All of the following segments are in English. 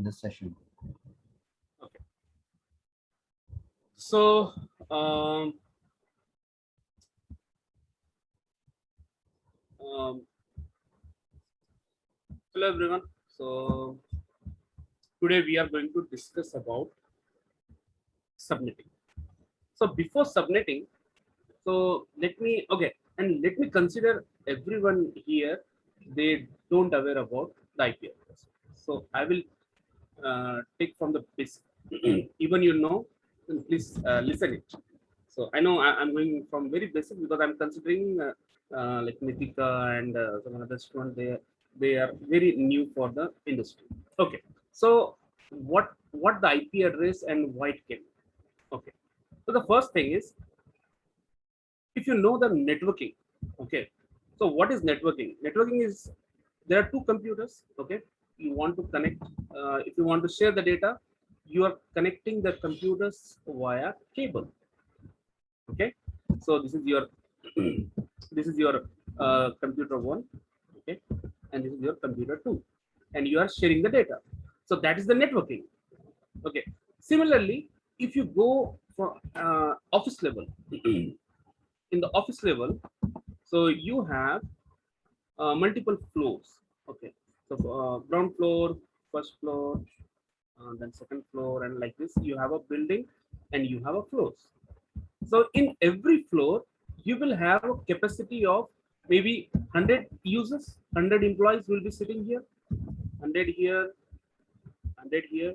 in this session. Okay. So, um, um, hello everyone. So today we are going to discuss about submitting. So before submitting, let me consider everyone here. They don't aware about the IP address. So I will take from the basic. Even you know, then please listen it. So I know I'm going from very basic because I'm considering like Nitika and some other students. They are very new for the industry. Okay, so what the IP address and why it came? Okay, so the first thing is if you know the networking. Okay, so what is networking? Networking is there are two computers. Okay, you want to connect. If you want to share the data, you are connecting the computers via cable. Okay, so this is your this is your computer one. Okay, and this is your computer two, and you are sharing the data. So that is the networking. Okay, similarly, if you go for office level, in the office level, so you have multiple floors. Okay, so ground floor, first floor, then second floor, and like this you have a building and you have a floors. So in every floor you will have a capacity of maybe 100 users, 100 employees will be sitting here, 100 here, 100 here.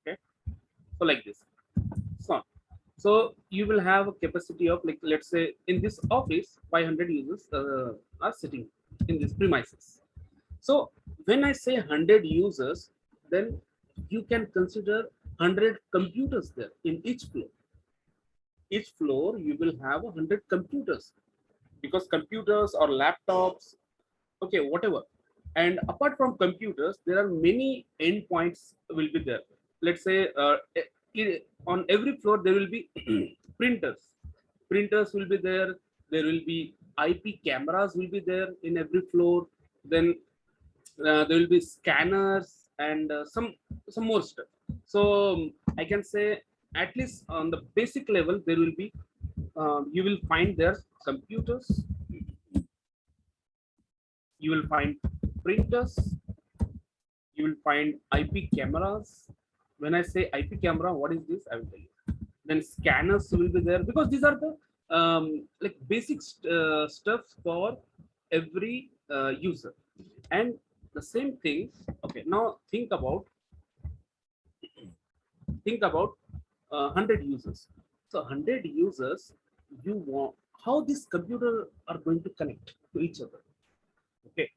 Okay, so like this. So you will have a capacity of, like, let's say in this office 500 users are sitting in this premises. So when I say 100 users, then you can consider 100 computers there in each floor. Each floor you will have 100 computers, because computers or laptops, okay, whatever. And apart from computers, there are many endpoints will be there. Let's say on every floor there will be printers. Printers will be there. There will be IP cameras will be there in every floor. Then there will be scanners and some more stuff. So I can say at least on the basic level there will be you will find there computers, you will find printers, you will find IP cameras. When I say IP camera, what is this? I will tell you. Then scanners will be there, because these are the like basic stuff for every user. And the same thing. Okay, now think about 100 users. So 100 users, you want how this computer are going to connect to each other. Okay,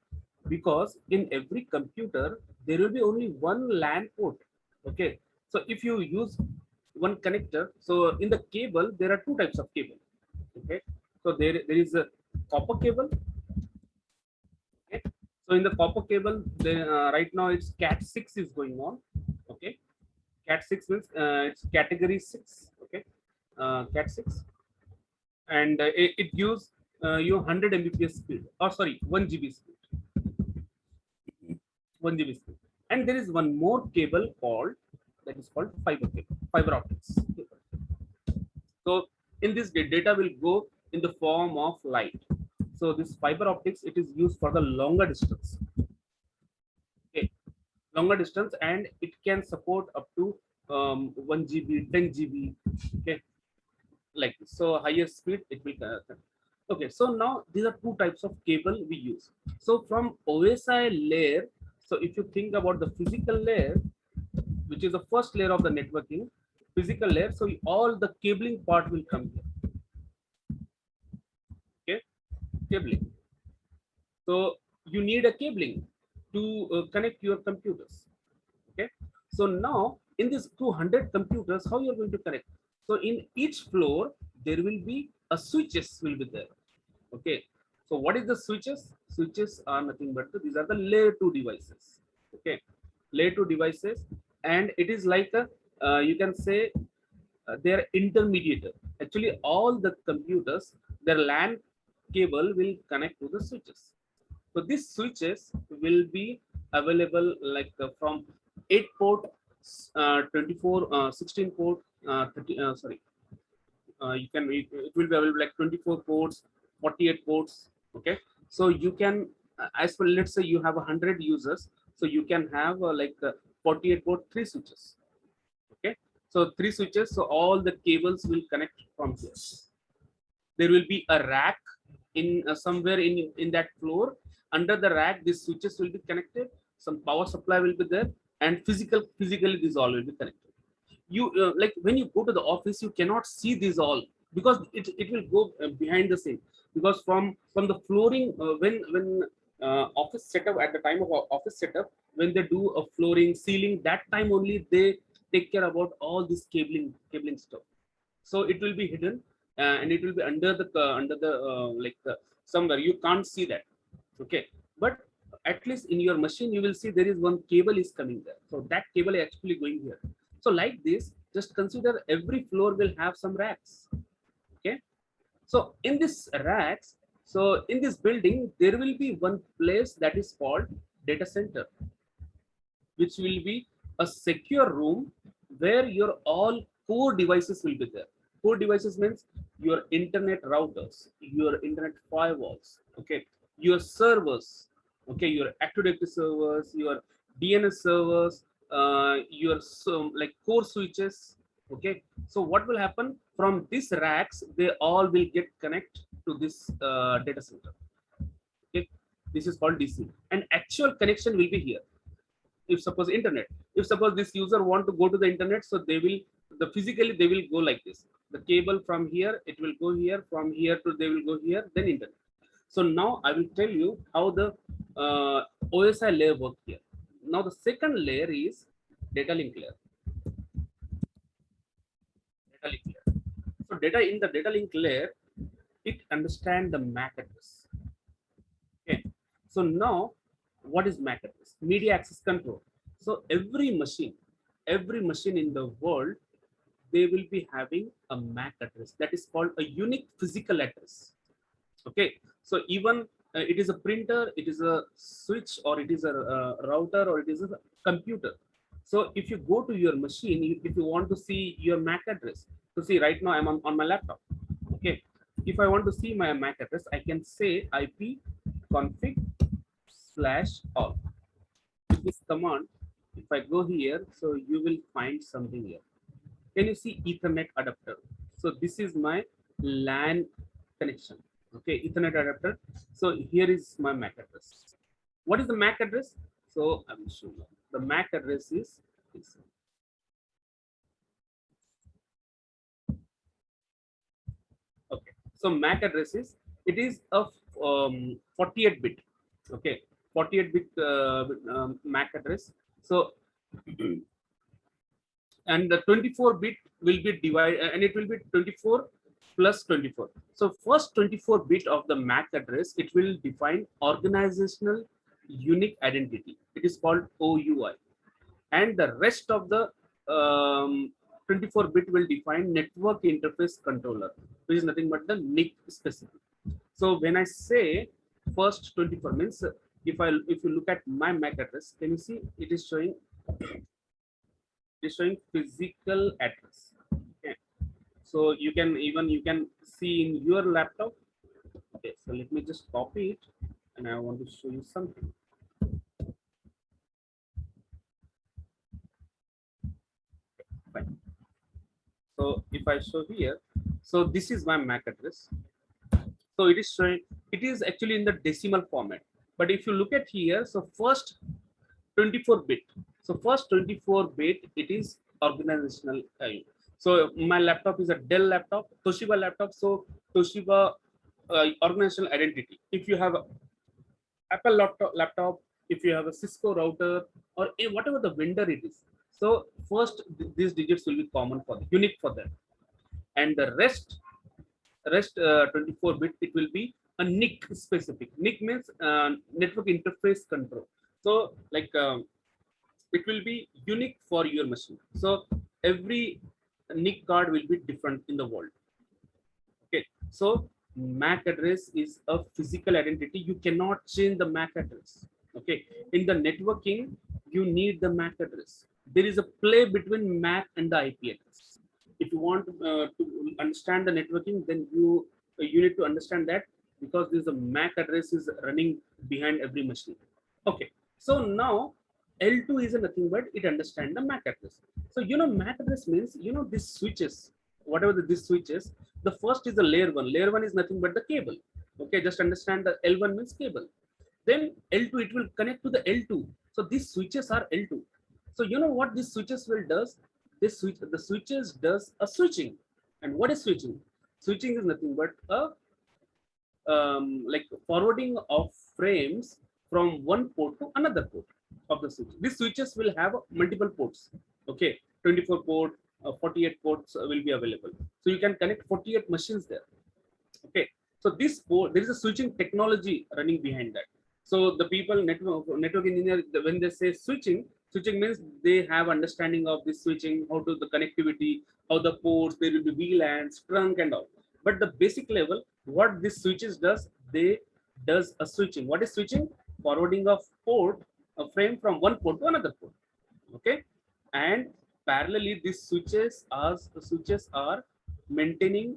because in every computer there will be only one LAN port. Okay, so if you use one connector, so in the cable there are two types of cable. Okay, so there is a copper cable. Okay, so in the copper cable, right now it's cat 6 is going on. Okay, cat 6 means it's category 6. Okay, cat 6, and it gives you 100 mbps speed, or sorry, 1 GB speed. 1 GB speed. And there is one more cable called, that is called fiber cable, fiber optics. So in this data will go in the form of light. So this fiber optics, it is used for the longer distance. Okay, longer distance, and it can support up to 1 GB, 10 GB. Okay, like this. So higher speed it will. Okay, so now these are two types of cable we use. So from OSI layer, so if you think about the physical layer, which is the first layer of the networking, physical layer, so all the cabling part will come here. Okay, cabling. So you need a cabling to connect your computers. Okay, so now in this 200 computers, how you're going to connect? So in each floor there will be a switches will be there. Okay, so what is the switches? Switches are nothing but these are the layer 2 devices. Okay, layer 2 devices, and it is like a you can say they are intermediate. Actually all the computers, their LAN cable will connect to the switches. So these switches will be available like from 8 port, 24, 16 port, 30, sorry, you can, it will be available like 24 ports, 48 ports. Okay, so you can, as well, let's say you have 100 users, so you can have 48 port, 3 switches. Okay, so 3 switches, so all the cables will connect from here. There will be a rack in somewhere in that floor. Under the rack, these switches will be connected, some power supply will be there, and physically this all will be connected. You like when you go to the office, you cannot see these all, because it will go behind the scene, because from the flooring, when office setup, at the time of office setup, when they do a flooring, ceiling, that time only they take care about all this cabling stuff. So it will be hidden, and it will be under the somewhere you can't see that. Okay, but at least in your machine you will see there is one cable is coming there, so that cable is actually going here. So like this, just consider every floor will have some racks. Okay, so in this racks, so in this building there will be one place that is called data center, which will be a secure room where your all core devices will be there. Core devices means your internet routers, your internet firewalls, okay, your servers, okay, your Active Directory servers, your DNS servers, your like core switches. Okay, so what will happen from these racks? They all will get connect to this data center. Okay, this is called DC, and actual connection will be here. If suppose internet, if suppose this user want to go to the internet, so they will, the physically they will go like this, the cable from here, it will go here, from here to they will go here, then internet. So now I will tell you how the OSI layer work here. Now the second layer is data link layer. Data link layer, so data in the data link layer, it understand the MAC address. Okay, so now what is MAC address? Media access control. So every machine in the world, they will be having a MAC address that is called a unique physical address. Okay, so even it is a printer, it is a switch, or it is a router, or it is a computer. So if you go to your machine, if you want to see your MAC address, to see right now I'm on my laptop. Okay, if I want to see my MAC address, I can say IP config/all. With this command, if I go here, so you will find something here. Can you see Ethernet adapter? So this is my LAN connection. Okay, Ethernet adapter. So here is my MAC address. What is the MAC address? So I will show you. The MAC address is this. Okay, so MAC address is, it is a 48 bit. Okay, 48 bit MAC address. So and the 24 bit will be divided, and it will be 24 plus 24. So first 24 bit of the MAC address, it will define organizational unique identity. It is called OUI, and the rest of the 24 bit will define network interface controller, which is nothing but the NIC specific. So when I say first 24 means, if you look at my MAC address, can you see it is showing physical address. Okay, so you can see in your laptop. Okay, so let me just copy it, and I want to show you something. Fine. So if I show here, so this is my MAC address. So it is showing, it is actually in the decimal format, but if you look at here, so first 24 bit, so first 24 bit, it is organizational. So my laptop is a Dell laptop, Toshiba laptop. So Toshiba organizational identity. If you have a Apple laptop, if you have a Cisco router, or whatever the vendor it is, so first these digits will be common for them, unique for them, and the rest 24 bit, it will be a NIC specific. NIC means network interface control. So like it will be unique for your machine. So every NIC card will be different in the world. Okay, so MAC address is a physical identity. You cannot change the MAC address. Okay, in the networking you need the MAC address. There is a play between MAC and the IP address. If you want to understand the networking, then you need to understand that, because this a MAC address is running behind every machine. Okay, so now L2 is nothing but it understand the MAC address. So MAC address means these switches, whatever these switches. The first is the layer one. Layer one is nothing but the cable. Okay, just understand the L1 means cable. Then L2 it will connect to the L2. So these switches are L2. So what these switches will does, the switches does a switching. And what is switching? Switching is nothing but a like forwarding of frames from one port to another port of the switch. These switches will have multiple ports. Okay, 24 port, 48 ports will be available. So you can connect 48 machines there. Okay, so this port, there is a switching technology running behind that. So the people, network engineer, when they say switching means they have understanding of this switching, how to the connectivity, how the ports, there will be VLANs, trunk and all. But the basic level, what this switches does, they does a switching. What is switching? Forwarding of port, a frame from one port to another port. Okay, and parallelly these switches are maintaining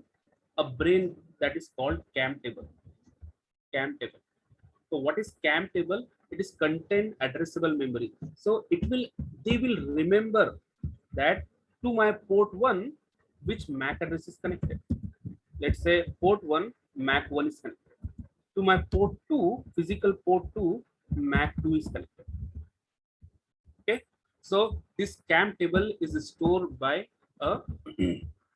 a brain that is called CAM table. CAM table. So what is CAM table? It is content addressable memory. So they will remember that to my port 1, which MAC address is connected. Let's say port 1, MAC 1 is connected. To my port 2, physical port 2, MAC 2 is connected. Okay. So this CAM table is stored by a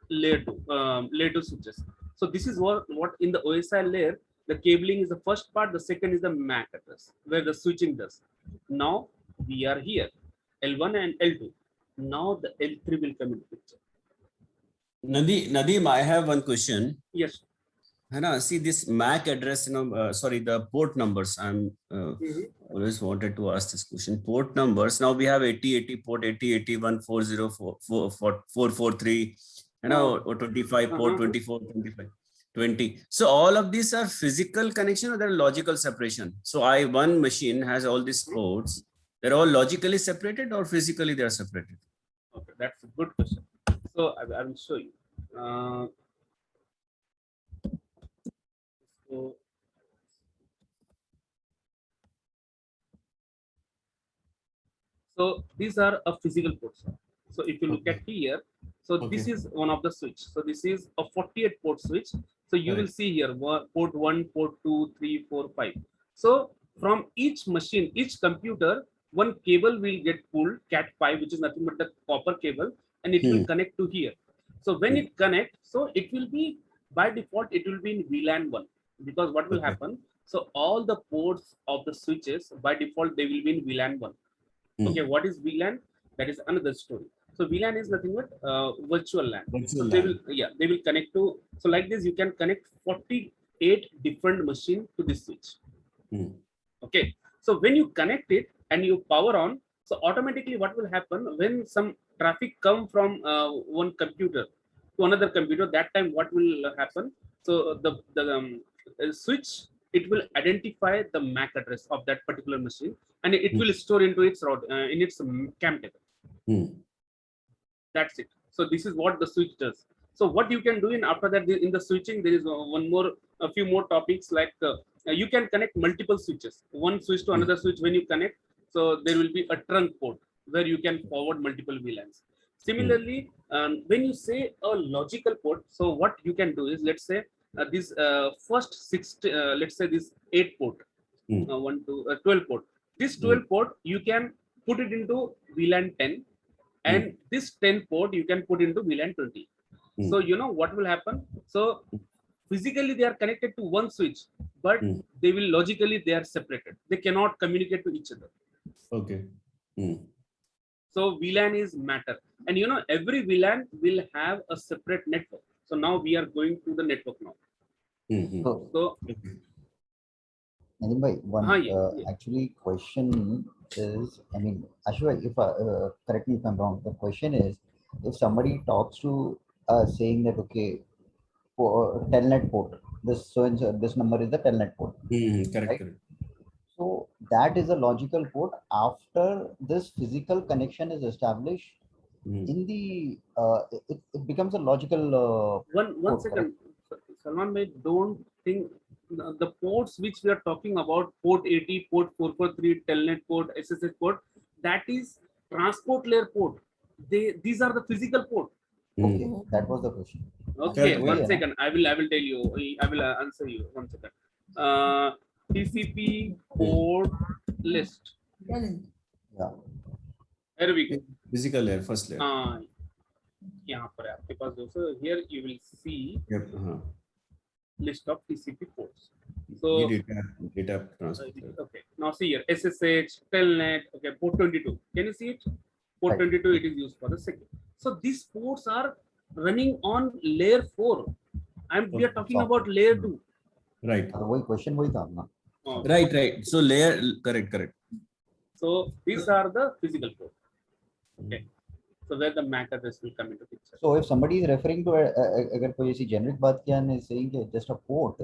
layer 2 switches. So this is what in the OSI layer, the cabling is the first part, the second is the MAC address, where the switching does. Now we are here, L1 and L2. Now the L3 will come into picture. Nadeem, I have one question. Yes. Hana, see this MAC address, sorry, the port numbers. I'm always wanted to ask this question. Port numbers. Now we have 8080 port, 8081, 404, 443, or 25 port, 24, 25, 20. So all of these are physical connection or they're logical separation. So one machine has all these ports. They're all logically separated or physically they're separated? Okay, that's a good question. So I will show you. So these are a physical ports. So if you look at here, so this is one of the switch. So this is a 48 port switch. So you will see here port 1, port 2, 3, 4, 5. So from each machine, each computer, one cable will get pulled, Cat5, which is nothing but the copper cable, and it will connect to here. So when it connects, so it will be by default, it will be in VLAN 1, because what will happen? So all the ports of the switches by default they will be in VLAN 1. Okay, what is VLAN? That is another story. So VLAN is nothing but virtual LAN. So they will connect to. So like this, you can connect 48 different machines to this switch. Okay. So when you connect it and you power on, so automatically what will happen when some traffic come from one computer to another computer? That time what will happen? So the switch, it will identify the MAC address of that particular machine, and it will store into its route in its CAM table. That's it. So this is what the switch does. So what you can do after that in the switching, there is a few more topics, like you can connect multiple switches, one switch to another switch. When you connect, so there will be a trunk port where you can forward multiple VLANs. Similarly, when you say a logical port, so what you can do is, let's say this first 60, let's say this 8 port, 1 to 12 port. This 12 port you can put it into VLAN 10, and this 10 port you can put into VLAN 20. So what will happen? So physically they are connected to one switch, but they will logically they are separated. They cannot communicate to each other. Okay. So VLAN is matter, and every VLAN will have a separate network. So now we are going to the network now. So actually question is, I mean, Ashwa, if correct me if I'm wrong, the question is, if somebody talks to us saying that, okay, for telnet port, this so and so, this number is the telnet port. Correct. So that is a logical port after this physical connection is established in the it becomes a logical One port, second, Salman bhai, don't think the ports which we are talking about, port 80, port 443, telnet port, SSH port, that is transport layer port. These are the physical port. Okay, that was the question. Okay, Correct, one correct. second. I will tell you. I will answer you. 1 second. TCP port list. Yeah. Here we go. Physical layer, first layer. यहाँ पर है आपके पास दोस्तों. Here you will see Yep. list of TCP ports. So Data transport layer. okay. Now see here SSH, Telnet. Okay, port 22. Can you see it? Port Right. 22. It is used for the second. So these ports are running on layer 4. We are talking about layer 2. Right. वही question वही था ना. Oh. Right. So layer, correct. So these are the physical ports. Okay. So where the MAC address will come into picture. So if somebody is referring to अगर कोई ऐसी generic बात किया and is saying कि just a port,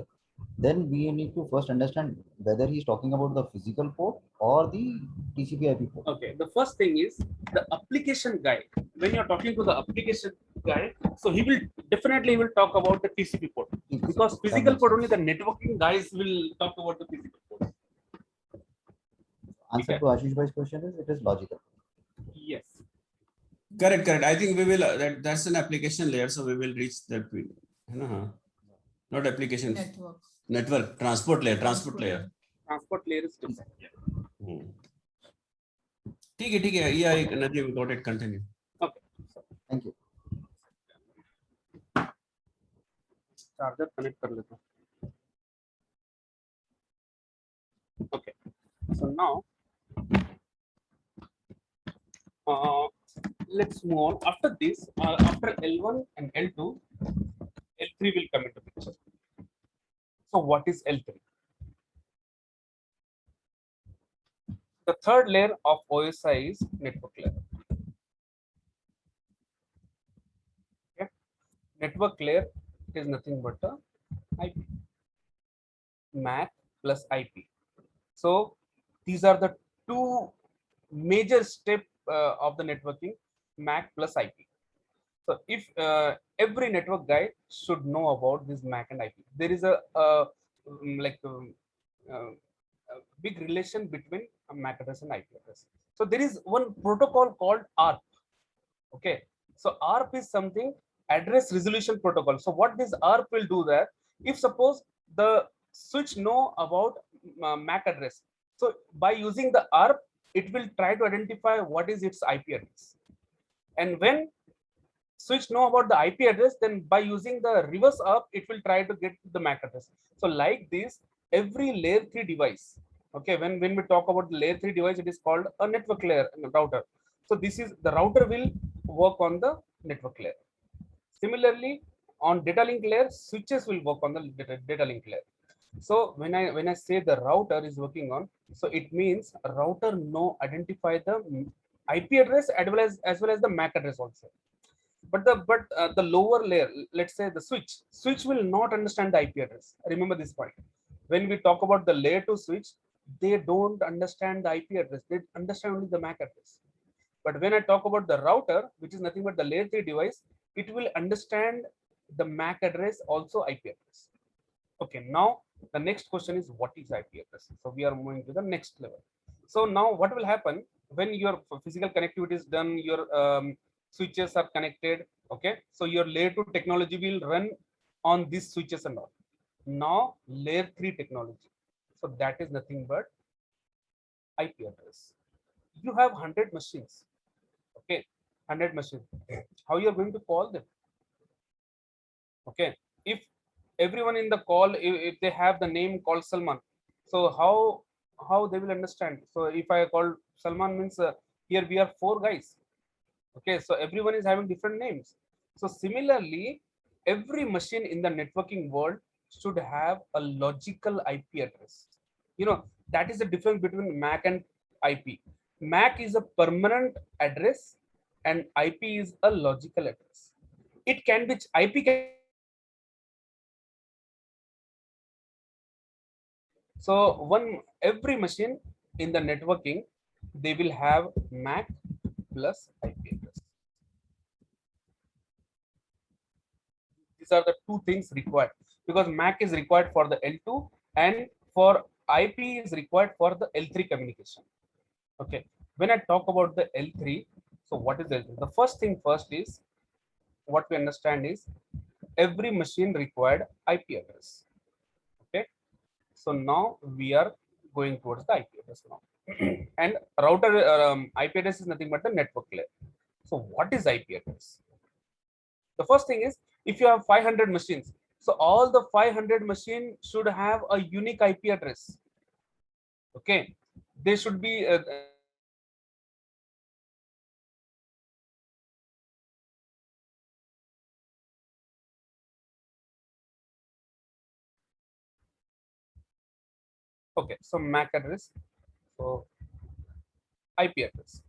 then we need to first understand whether he is talking about the physical port or the TCP/IP port. Okay. The first thing is the application guy. When you are talking to the application guy, so he will definitely talk about the TCP port, because physical port only the networking guys will talk about the physical port. Answer to Ashish bhai's question is it is logical. Yes. Correct. I think we will, that's an application layer, so we will reach that. Not application. Network, transport layer. Transport layer is different. ठीक है. Yeah, nothing got it. Continue. Okay. Thank you. Charger connect कर लेता हूँ. Okay. So now let's move on. After this, after L1 and L2, L3 will come into picture. So what is L3? The third layer of OSI is network layer. Okay. Network layer is nothing but a IP. MAC plus IP. So these are the two major steps of the networking, MAC plus IP. So if every network guy should know about this MAC and IP. There is a big relation between a MAC address and IP address. So there is one protocol called ARP. Okay, so ARP is something address resolution protocol. So what this ARP will do that, if suppose the switch know about MAC address, so by using the ARP, it will try to identify what is its IP address. And when switch know about the IP address, then by using the reverse ARP, it will try to get the MAC address. So like this, every layer 3 device, okay, when we talk about the layer 3 device, it is called a network layer router. So this is the router will work on the network layer. Similarly, on data link layer, switches will work on the data link layer. So when I say the router is working on, so it means a router know identify the IP address as well as the MAC address also. But the lower layer, let's say the switch will not understand the IP address. Remember this point. When we talk about the layer 2 switch, they don't understand the IP address. They understand only the MAC address. But when I talk about the router, which is nothing but the layer 3 device, it will understand the MAC address, also IP address. Okay, now the next question is what is IP address? So we are moving to the next level. So now what will happen when your physical connectivity is done, your switches are connected. Okay, so your layer 2 technology will run on these switches and all. Now layer 3 technology. So that is nothing but IP address. You have 100 machines. Okay, 100 machines. How you are going to call them? Okay, if everyone in the call, if they have the name called Salman, so how they will understand? So if I call Salman means here we are 4 guys. Okay, so everyone is having different names. So similarly, every machine in the networking world should have a logical IP address. You know, that is the difference between MAC and IP. MAC is a permanent address and IP is a logical address. It can be IP can. So every machine in the networking, they will have MAC plus IP address. These are the two things required, because MAC is required for the L2 and for IP is required for the L3 communication. Okay, when I talk about the L3, so what is L3? The first thing first is, what we understand is every machine required IP address. Okay, so now we are going towards the IP address now. And router IP address is nothing but the network layer. So what is IP address? The first thing is, if you have 500 machines, so all the 500 machine should have a unique IP address. Okay, they should be okay. So MAC address, so IP address.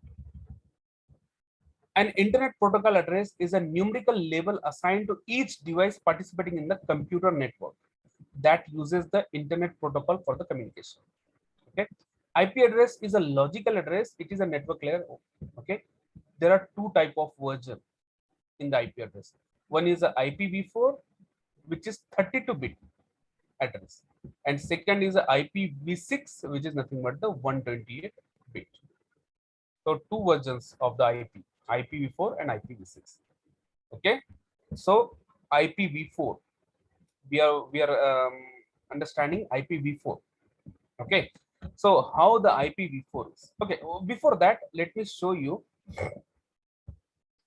An internet protocol address is a numerical label assigned to each device participating in the computer network that uses the internet protocol for the communication. Okay, IP address is a logical address. It is a network layer. Okay, there are two type of version in the IP address. One is the IPv4, which is 32-bit address, and second is the IPv6, which is nothing but the 128-bit. So two versions of the IP, IPv4 and IPv6. Okay, so IPv4, we are understanding IPv4. Okay, so how the IPv4 is. Okay, before that, let me show you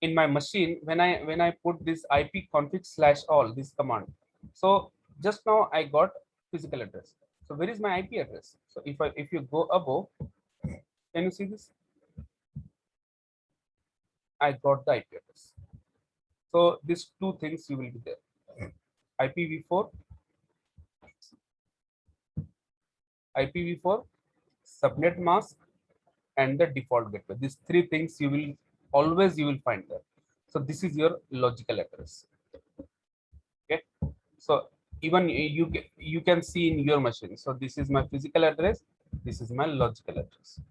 in my machine when I put this ipconfig/all, this command. So just now I got physical address. So where is my IP address? So if you go above, can you see this? I got the IP address. So these two things you will be there. IPv4, IPv4, subnet mask, and the default gateway. These three things you will find there. So this is your logical address. Okay, so even you can see in your machine. So this is my physical address, this is my logical address.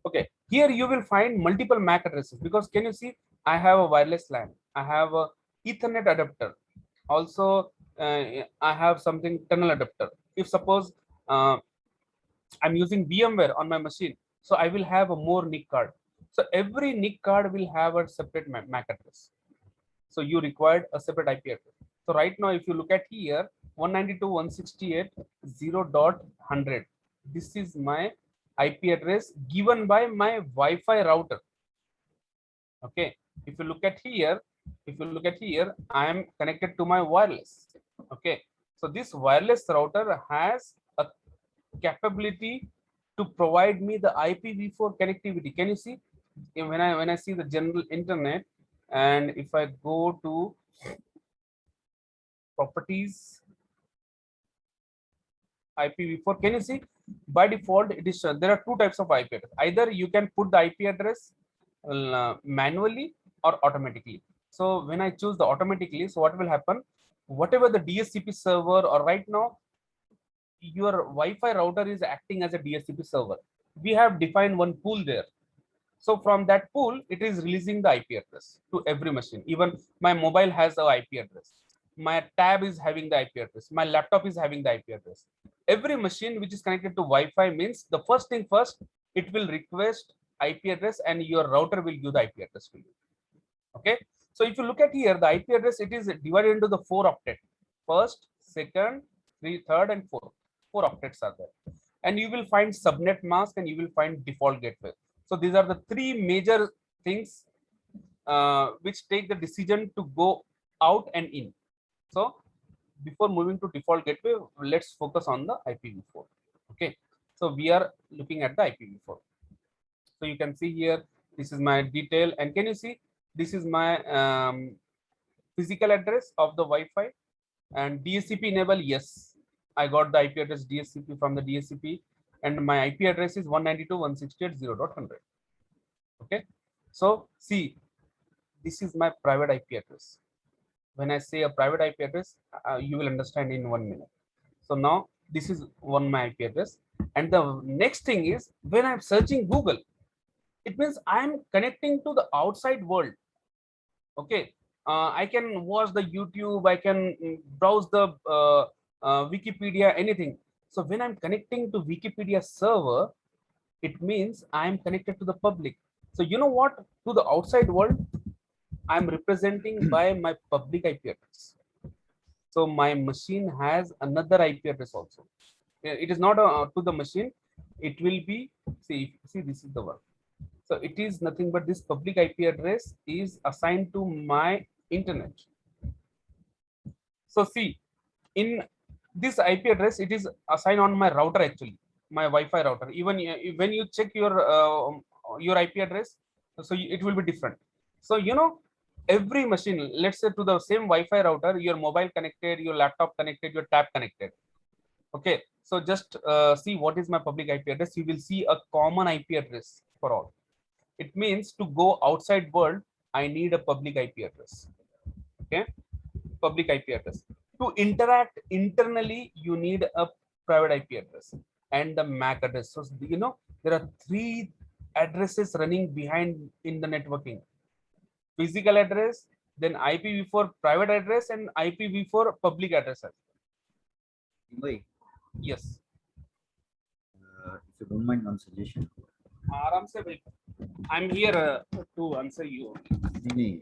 Okay, here you will find multiple MAC addresses, because can you see, I have a wireless LAN, I have a Ethernet adapter, also I have something tunnel adapter. If suppose I'm using VMware on my machine, so I will have a more NIC card. So every NIC card will have a separate MAC address. So you required a separate IP address. So right now, if you look at here, 192.168.0.100, this is my IP address given by my Wi-Fi router. Okay, if you look at here, I am connected to my wireless. Okay, so this wireless router has a capability to provide me the IPv4 connectivity. Can you see? When I see the general internet, and if I go to properties, IPv4, can you see? By default, it is there are two types of IP address. Either you can put the IP address manually or automatically. So when I choose the automatically, so what will happen? Whatever the DHCP server, or right now your Wi-Fi router is acting as a DHCP server. We have defined one pool there. So from that pool, it is releasing the IP address to every machine. Even my mobile has a IP address. My tab is having the IP address. My laptop is having the IP address. Every machine which is connected to Wi-Fi means the first thing first, it will request IP address, and your router will give the IP address to you. Okay. So if you look at here, the IP address, it is divided into the 4 octet. First, second, third, and fourth. 4 octets are there. And you will find subnet mask, and you will find default gateway. So these are the 3 major things which take the decision to go out and in. So before moving to default gateway, let's focus on the IPv4. Okay, so we are looking at the IPv4. So you can see here, this is my detail, and can you see, this is my physical address of the Wi-Fi, and DHCP enable, yes, I got the IP address DHCP from the DHCP, and my IP address is 192.168.0.100. Okay, so see, this is my private IP address. When I say a private IP address, you will understand in 1 minute. So now This is one my IP address. And the next thing is when I'm searching Google, it means I'm connecting to the outside world. Okay, I can watch the YouTube, I can browse the Wikipedia, anything. So when I'm connecting to Wikipedia server, it means I'm connected to the public. So you know what? To the outside world, I'm representing by my public IP address. So my machine has another IP address also. It is not to the machine. It will be, see, this is the one. So it is nothing but this public IP address is assigned to my internet. So see, in this IP address, it is assigned on my router actually, my Wi-Fi router. Even when you check your IP address, so it will be different. So you know, every machine, let's say to the same Wi-Fi router, your mobile connected, your laptop connected, your tab connected. Okay, so just see what is my public IP address. You will see a common IP address for all. It means to go outside world, I need a public IP address. Okay, public IP address. To interact internally, you need a private IP address and the MAC address. So you know there are three addresses running behind in the networking: physical address, then IPv4 private address, and IPv4 public address. Wait, Yes. if you don't mind one suggestion. आराम से भाई. I'm here to answer you.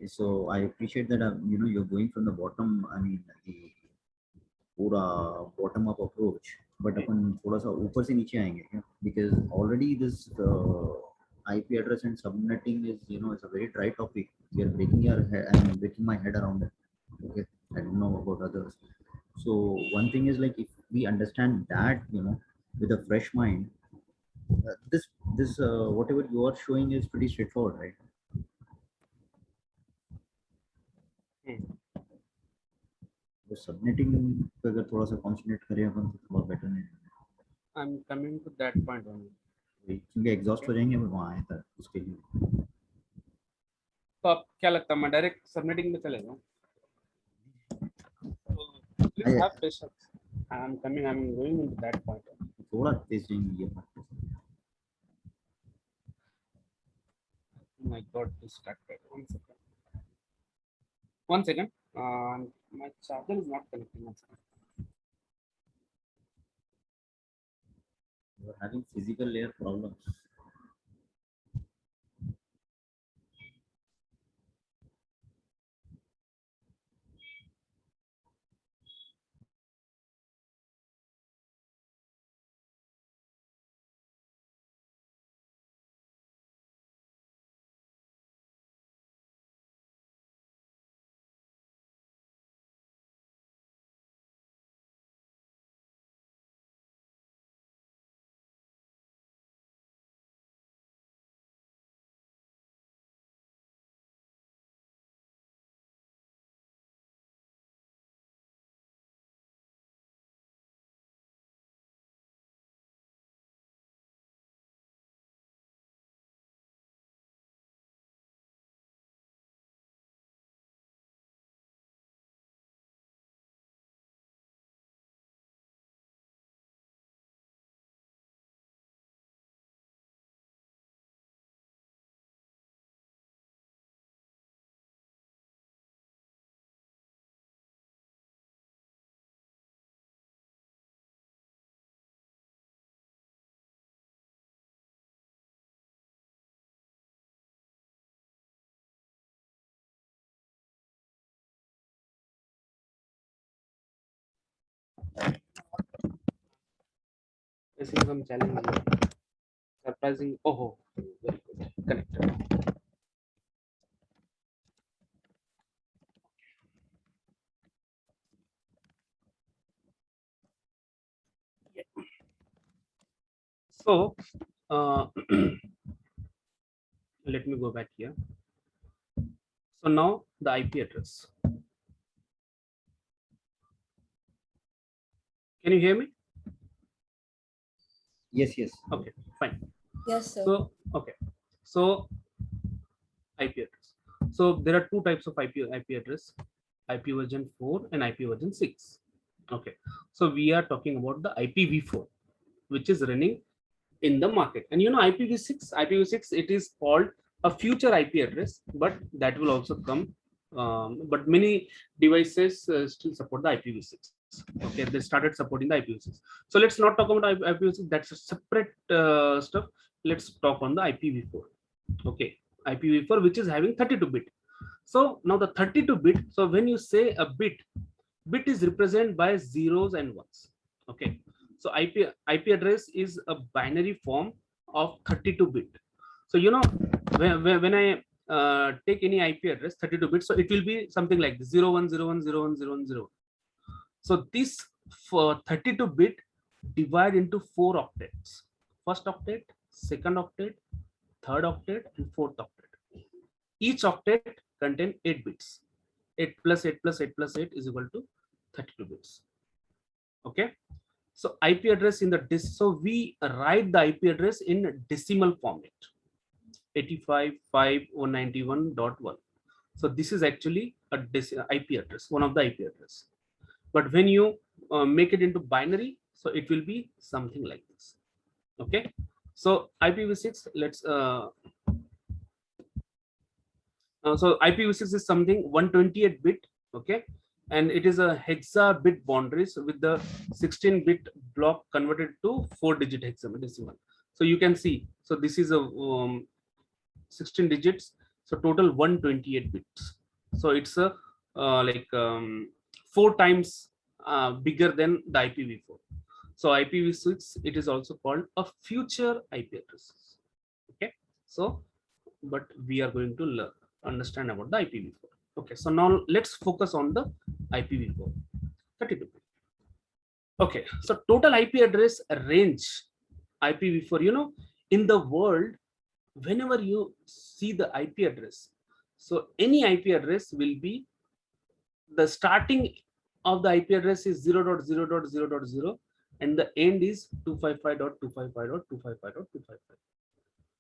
So I appreciate that you're going from the bottom. I mean the पूरा bottom up approach, but अपन थोड़ा सा ऊपर से नीचे आएंगे क्या? Because already this IP address and subnetting is it's a very dry topic. We are breaking your head. I'm breaking my head around it. Okay, I don't know about others. So one thing is like if we understand that with a fresh mind, this whatever you are showing is pretty straightforward, right? तो subnetting पे अगर थोड़ा सा concentrate करें अपन तो थोड़ा better नहीं I'm coming to that point only. क्योंकि एग्जॉस्ट हो जाएंगे वहाँ आए था उसके लिए. तो आप क्या लगता है मैं डायरेक्ट सबमिटिंग में चले जाऊँ? Please have patience. I'm going into that point. थोड़ा तेज जाएंगे ये बात. I got distracted. 1 second. 1 second. My charger is not connecting. 1 second. You are having physical layer problems. Facing some challenge. Surprising. Oh, very good. Connected. So, let me go back here. So now the IP address. Can you hear me? Yes, yes. Okay, fine. Yes, sir. So, okay. So, IP address. So there are two types of IP address: IP version 4 and IP version 6. Okay, so we are talking about the IPv4, which is running in the market. And you know, IPv6, it is called a future IP address, but that will also come. But many devices still support the IPv6. Okay, they started supporting the IPv6. So let's not talk about IPv6. That's a separate stuff. Let's talk on the IPv4. Okay, IPv4, which is having 32-bit. So now the 32-bit. So when you say a bit is represented by zeros and ones. Okay, so IP address is a binary form of 32-bit. So you know, when I take any IP address 32-bit, so it will be something like this, 0101010101. So this for 32-bit divide into 4 octets. First octet, second octet, third octet, and fourth octet. Each octet contain 8 bits. 8 plus 8 plus 8 plus 8 is equal to 32 bits. Okay, so IP address in the so we write the IP address in decimal format, 85.5.191.1. so this is actually a IP address, one of the IP address. But when you make it into binary, so it will be something like this. Okay, so IPv6, let's so IPv6 is something 128-bit. Okay, and it is a hexa bit boundaries with the 16-bit block converted to 4-digit hexadecimal. So you can see, so this is a 16 digits, so total 128 bits. So it's a like 4 times bigger than the IPv4. So IPv6, it is also called a future IP address. Okay, so but we are going to understand about the IPv4. Okay, so now let's focus on the IPv4 32. Okay, so total IP address range IPv4, you know, in the world, whenever you see the IP address, so any IP address will be the starting of the IP address is 0.0.0.0 and the end is 255.255.255.255.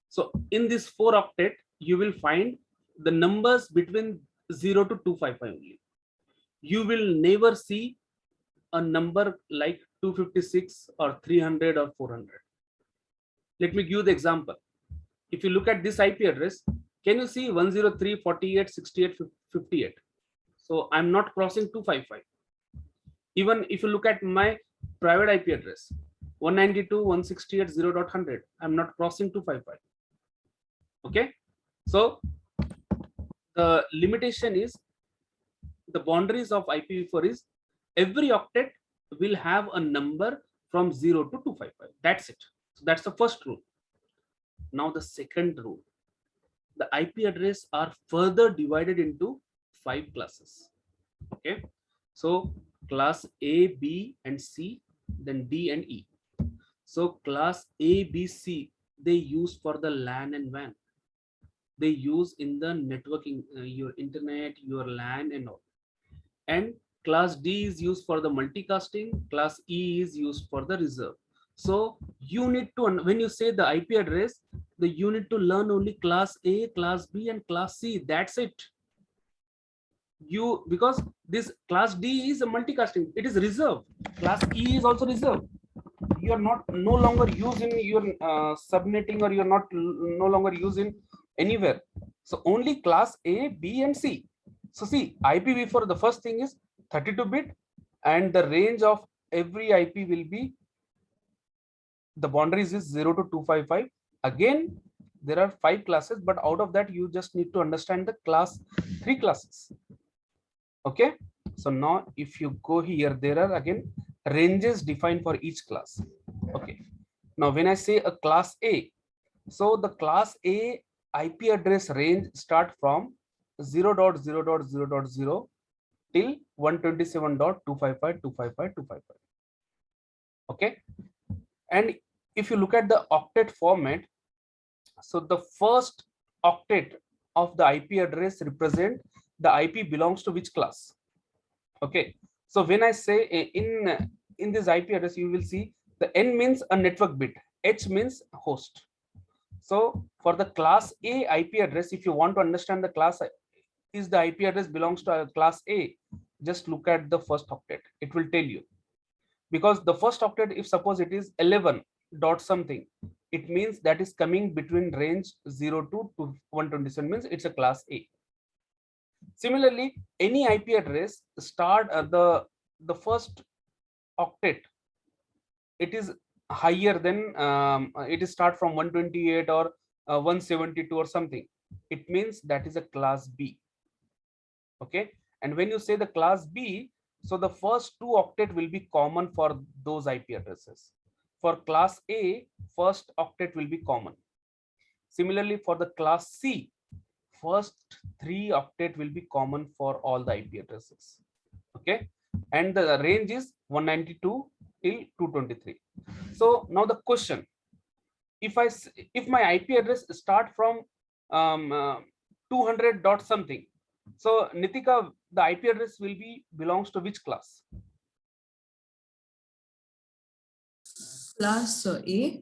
So in this 4 octet, you will find the numbers between 0 to 255 only. You will never see a number like 256 or 300 or 400. Let me give you the example. If you look at this IP address, can you see 103.48.68.58? So I'm not crossing 255. Even if you look at my private IP address, 192.168.0.100, I'm not crossing 255. Okay, so the limitation is the boundaries of IPv4 is every octet will have a number from 0 to 255. That's it. So that's the first rule. Now the second rule, the IP address are further divided into 5 classes. Okay, so class A, B, and C, then D and E. So class A, B, C, they use for the LAN and WAN. They use in the networking, your internet, your LAN and all. And class D is used for the multicasting. Class E is used for the reserve. So you need to, when you say the IP address, you need to learn only class A, class B, and class C. That's it. You, because this class D is a multicasting, it is reserve. Class E is also reserve. You are not no longer using your subnetting, or you are not no longer using anywhere. So only class A, B, and C. So see, IPv4, the first thing is 32-bit, and the range of every IP will be, the boundaries is 0 to 255. Again, there are 5 classes, but out of that, you just need to understand the class 3 classes. Okay, so now if you go here, there are again ranges defined for each class. Okay, now when I say a class A, so the class A IP address range start from 0.0.0.0 till 127.255.255.255. Okay, and if you look at the octet format, so the first octet of the IP address represent the IP belongs to which class. Okay, so when I say in this IP address, you will see the N means a network bit, H means host. So for the class A IP address, if you want to understand the class is the IP address belongs to a class A, just look at the first octet. It will tell you because the first octet, if suppose it is 11 dot something, it means that is coming between range 0 to 127, means it's a class A. Similarly, any IP address start the first octet, it is higher than it is start from 128 or 172 or something, it means that is a class B. Okay, and when you say the class B, so the first 2 octet will be common for those IP addresses. For class A, first octet will be common. Similarly, for the class C, first 3 octet will be common for all the IP addresses. Okay, and the range is 192 till 223. So now the question, if my IP address start from 200 dot something, so Nitika, the IP address will be belongs to which class? Class A.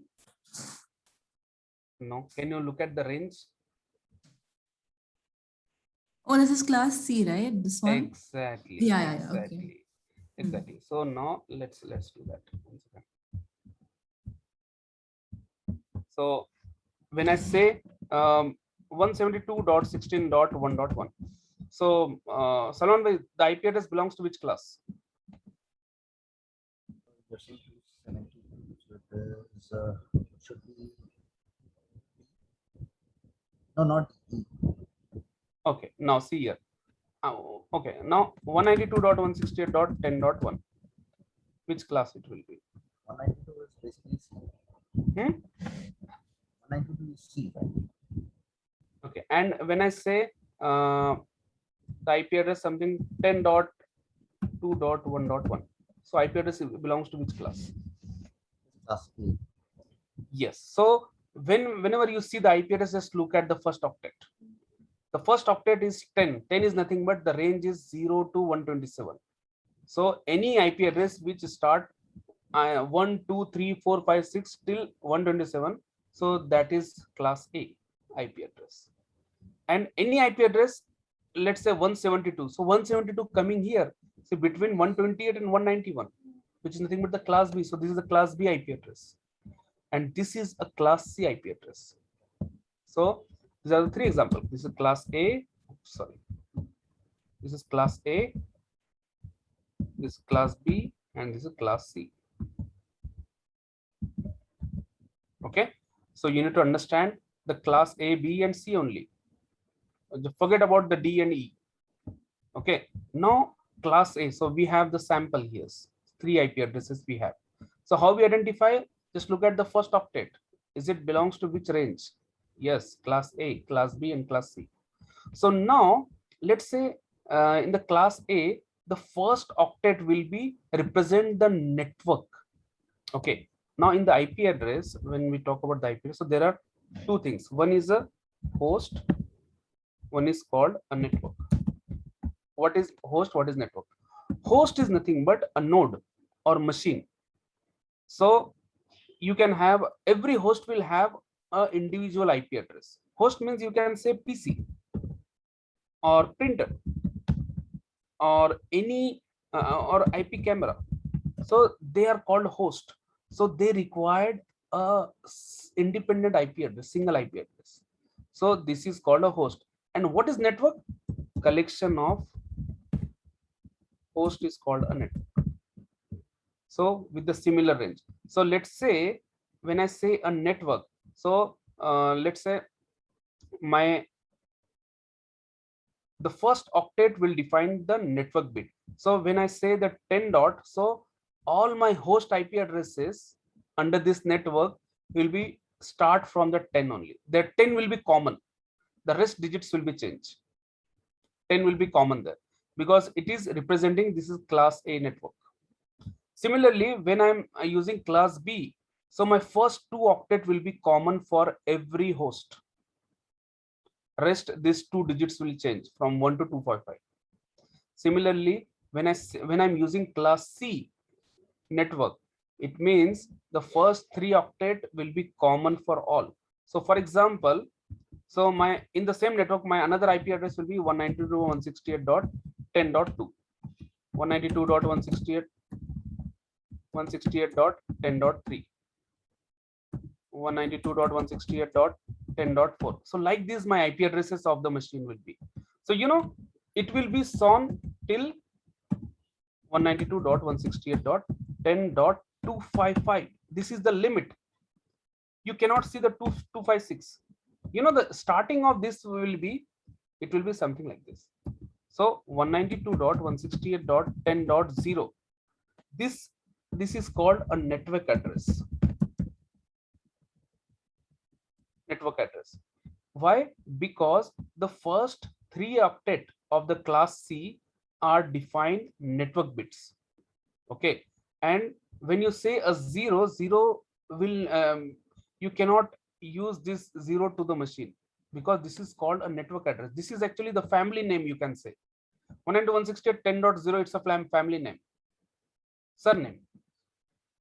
No, can you look at the range? Oh, this is class C, right? This one. Exactly. Yeah, Exactly. okay. Exactly. So now let's do that. One second. So when I say 172.16.1.1, so Salman bhai, the IP address belongs to which class? You're saying 272, so it is, should be, no, not E. Okay, now see here. Okay, now 192.168.10.1, which class it will be? 192 is basically C. 192 is C, right? Okay, and when I say the IP address something 10.2.1.1, so IP address belongs to which class? Class A. Yes. So whenever you see the IP address, just look at the first octet. The first octet is 10. 10 is nothing but the range is 0 to 127. So any IP address which start 1, 2, 3, 4, 5, 6 till 127, so that is class A IP address. And any IP address, let's say 172. So 172 coming here, so between 128 and 191, which is nothing but the class B. So this is the class B IP address, and this is a class C IP address. So these are the 3 examples. This is class A. Sorry, this is class A. This is class B, and this is class C. Okay, so you need to understand the class A, B, and C only. Forget about the D and E. Okay, now class A. So we have the sample here. 3 IP addresses we have. So how we identify? Just look at the first octet. Is it belongs to which range? Yes, class A, class B, and class C. So now let's say in the class A, the first octet will be represent the network. Okay. Now in the IP address, when we talk about the IP, so there are 2 things. One is a host. One is called a network. What is host? What is network? Host is nothing but a node or machine. So you can have, every host will have an individual IP address. Host means you can say PC or printer or any or IP camera. So they are called host. So they required a independent IP address, single IP address. So this is called a host. And what is network? Collection of host is called a network. So with the similar range. So let's say when I say a network, so let's say the first octet will define the network bit. So when I say the 10 dot, so all my host IP addresses under this network will be start from the 10 only. The 10 will be common. The rest digits will be changed. 10 will be common there because it is representing, this is class A network. Similarly, when I'm using class B, so my first 2 octet will be common for every host. Rest, these 2 digits will change from 1 to 255. Similarly, when I'm using class C network, it means the first 3 octet will be common for all. So for example, so in the same network, my another IP address will be 192.168.10.2. 192.168. 192.168.10.3, 192.168.10.4. So like this, my IP addresses of the machine will be. So it will be shown till 192.168.10.255. This is the limit. You cannot see the 256. The starting of this will be, it will be something like this. So 192.168.10.0. This is called a network address. Network address. Why? Because the first 3 octet of the class C are defined network bits. Okay, and when you say a 0 will you cannot use this 0 to the machine, because this is called a network address. This is actually the family name, you can say. 192.168.10.0, it's a family name, surname.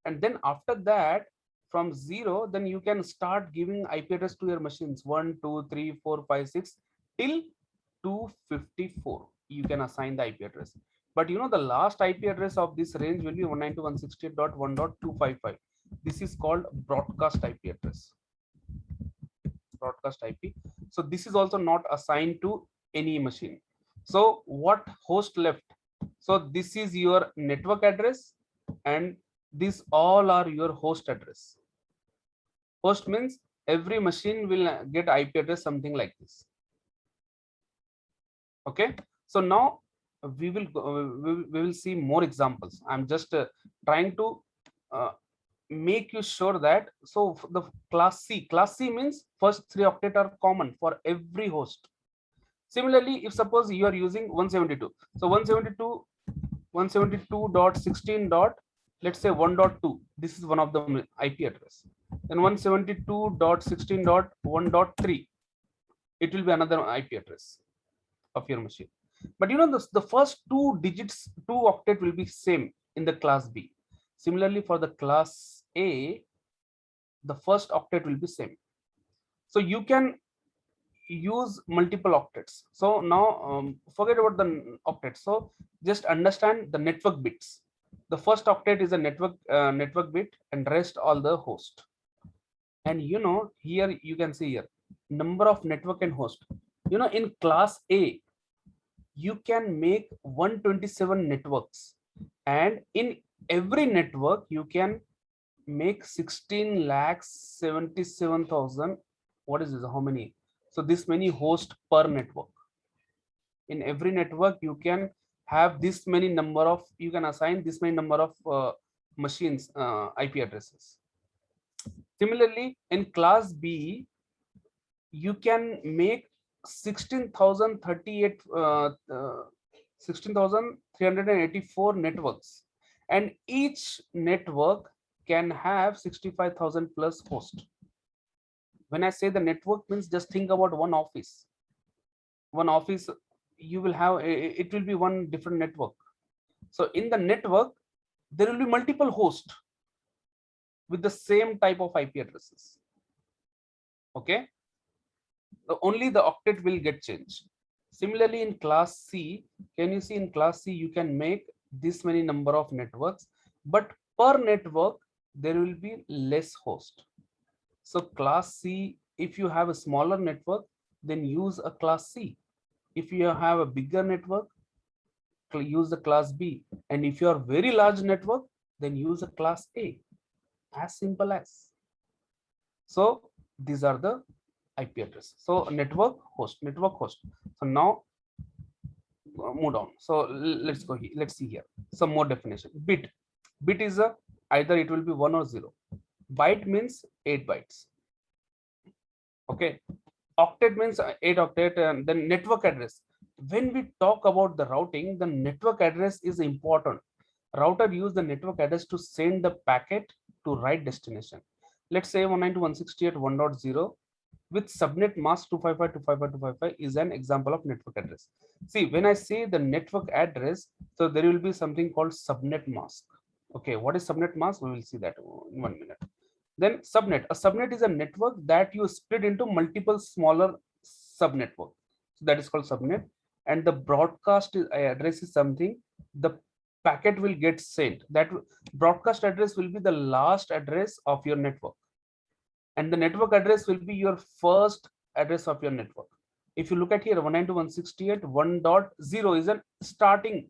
And then after that, from 0, then you can start giving IP address to your machines 1, 2, 3, 4, 5, 6 till 254. You can assign the IP address. But the last IP address of this range will be 192.168.1.255. This is called broadcast IP address. Broadcast IP. So this is also not assigned to any machine. So what host left? So this is your network address, and these all are your host address. Host means every machine will get IP address something like this. Okay, so now we will see more examples. I'm just trying to make you sure that, so the class C means first 3 octet are common for every host. Similarly, if suppose you are using 172, so 172.16. Let's say 1.2, this is one of the IP address. Then 172.16.1.3, it will be another IP address of your machine. But the first 2 digits, 2 octet will be same in the class B. Similarly, for the class A, the first octet will be same. So you can use multiple octets. So now forget about the octets. So just understand the network bits. The first octet is a network bit, and rest all the host. And here you can see here number of network and host. In class A, you can make 127 networks, and in every network you can make 16,77,000. What is this? How many? So this many hosts per network. In every network you can have this many number of, you can assign this many number of machines IP addresses. Similarly, in class B, you can make 16,384 networks, and each network can have 65,000 plus hosts. When I say the network, means just think about one office. You will have, it will be one different network. So in the network, there will be multiple hosts with the same type of IP addresses. Okay, only the octet will get changed. Similarly, in class C, can you see in class C you can make this many number of networks, but per network there will be less host. So class C, if you have a smaller network, then use a class C. If you have a bigger network, use the class B. And if you are very large network, then use a class A. As simple as. So these are the IP address. So network host. So now move on. So let's go here. Let's see here some more definition. Bit is a, either it will be 1 or 0. Byte means 8 bytes. Okay, octet means 8 octet. And then network address. When we talk about the routing, the network address is important. Router use the network address to send the packet to right destination. Let's say 192.168.1.0 with subnet mask 255.255.255 is an example of network address. See, when I say the network address, so there will be something called subnet mask. Okay, what is subnet mask? We will see that in 1 minute. Then subnet. A subnet is a network that you split into multiple smaller subnetwork. So that is called subnet. And the broadcast address is something, the packet will get sent. That broadcast address will be the last address of your network, and the network address will be your first address of your network. If you look at here, 192.168.1.0 is a starting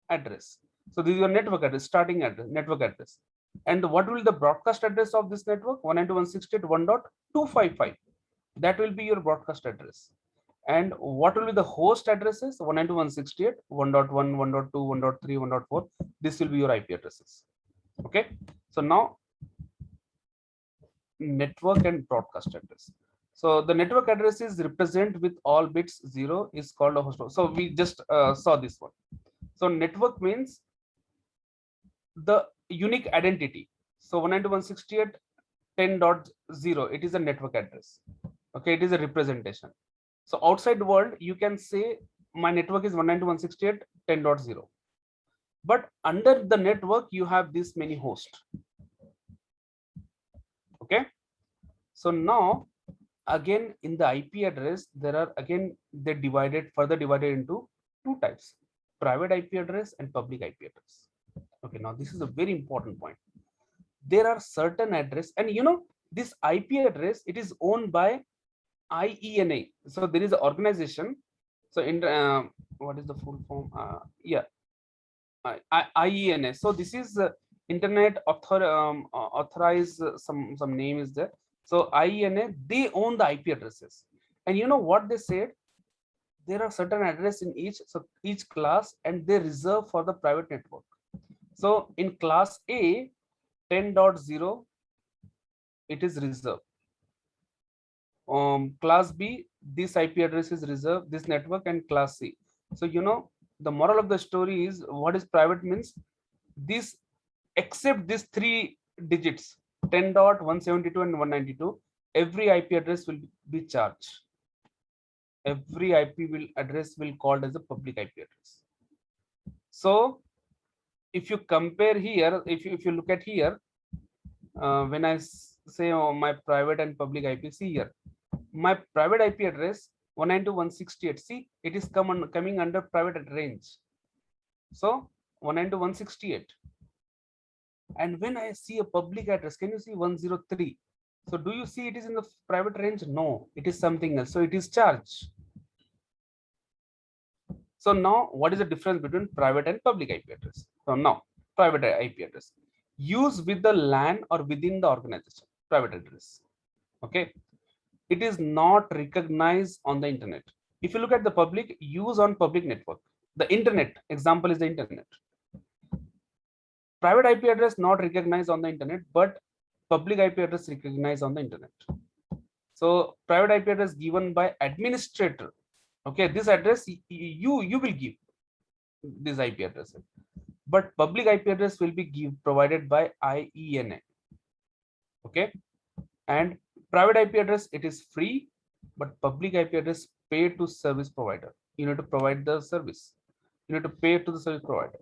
address. So this is your network address, starting address, network address. And what will the broadcast address of this network? 192.168.1.255. That will be your broadcast address. And what will be the host addresses? 192.168, 1.1, 1.2, 1.3, 1.4. This will be your IP addresses. Okay. So now network and broadcast address. So the network address is represent with all bits 0 is called a host. So we just saw this one. So network means the unique identity. So 192.168.10.0, it is a network address. Okay, it is a representation. So outside world, you can say my network is 192.168.10.0. But under the network, you have this many hosts. Okay. So now again in the IP address, there are again they further divided into two types: private IP address and public IP address. Okay, now this is a very important point. There are certain address, and this IP address, it is owned by IENA. So there is an organization. So in what is the full form? IENA. So this is Internet authorized. Some name is there. So IENA, they own the IP addresses, and you know what they said? There are certain address in each class, and they reserve for the private network. So in class A, 10.0, it is reserved. Class B, this IP address is reserved, this network, and class C. So the moral of the story is, what is private means, this except these 3 digits, 10.172 and 192, every IP address will be charged. Every IP address will called as a public IP address. So if you compare here, if you look at here, when I say my private and public IP, see here, my private IP address 192.168, see, it is coming under private range. So 192.168. And when I see a public address, can you see 103? So do you see it is in the private range? No, it is something else. So it is charged. So now what is the difference between private and public IP address? So now private IP address used with the LAN or within the organization, private address. Okay. It is not recognized on the internet. If you look at the public, use on public network, the internet, example is the internet. Private IP address not recognized on the internet, but public IP address recognized on the internet. So private IP address given by administrator. Okay, this address you will give this IP address, but public IP address will be provided by IENA. Okay, and private IP address, it is free, but public IP address pay to service provider. You need to provide the service. You need to pay to the service provider.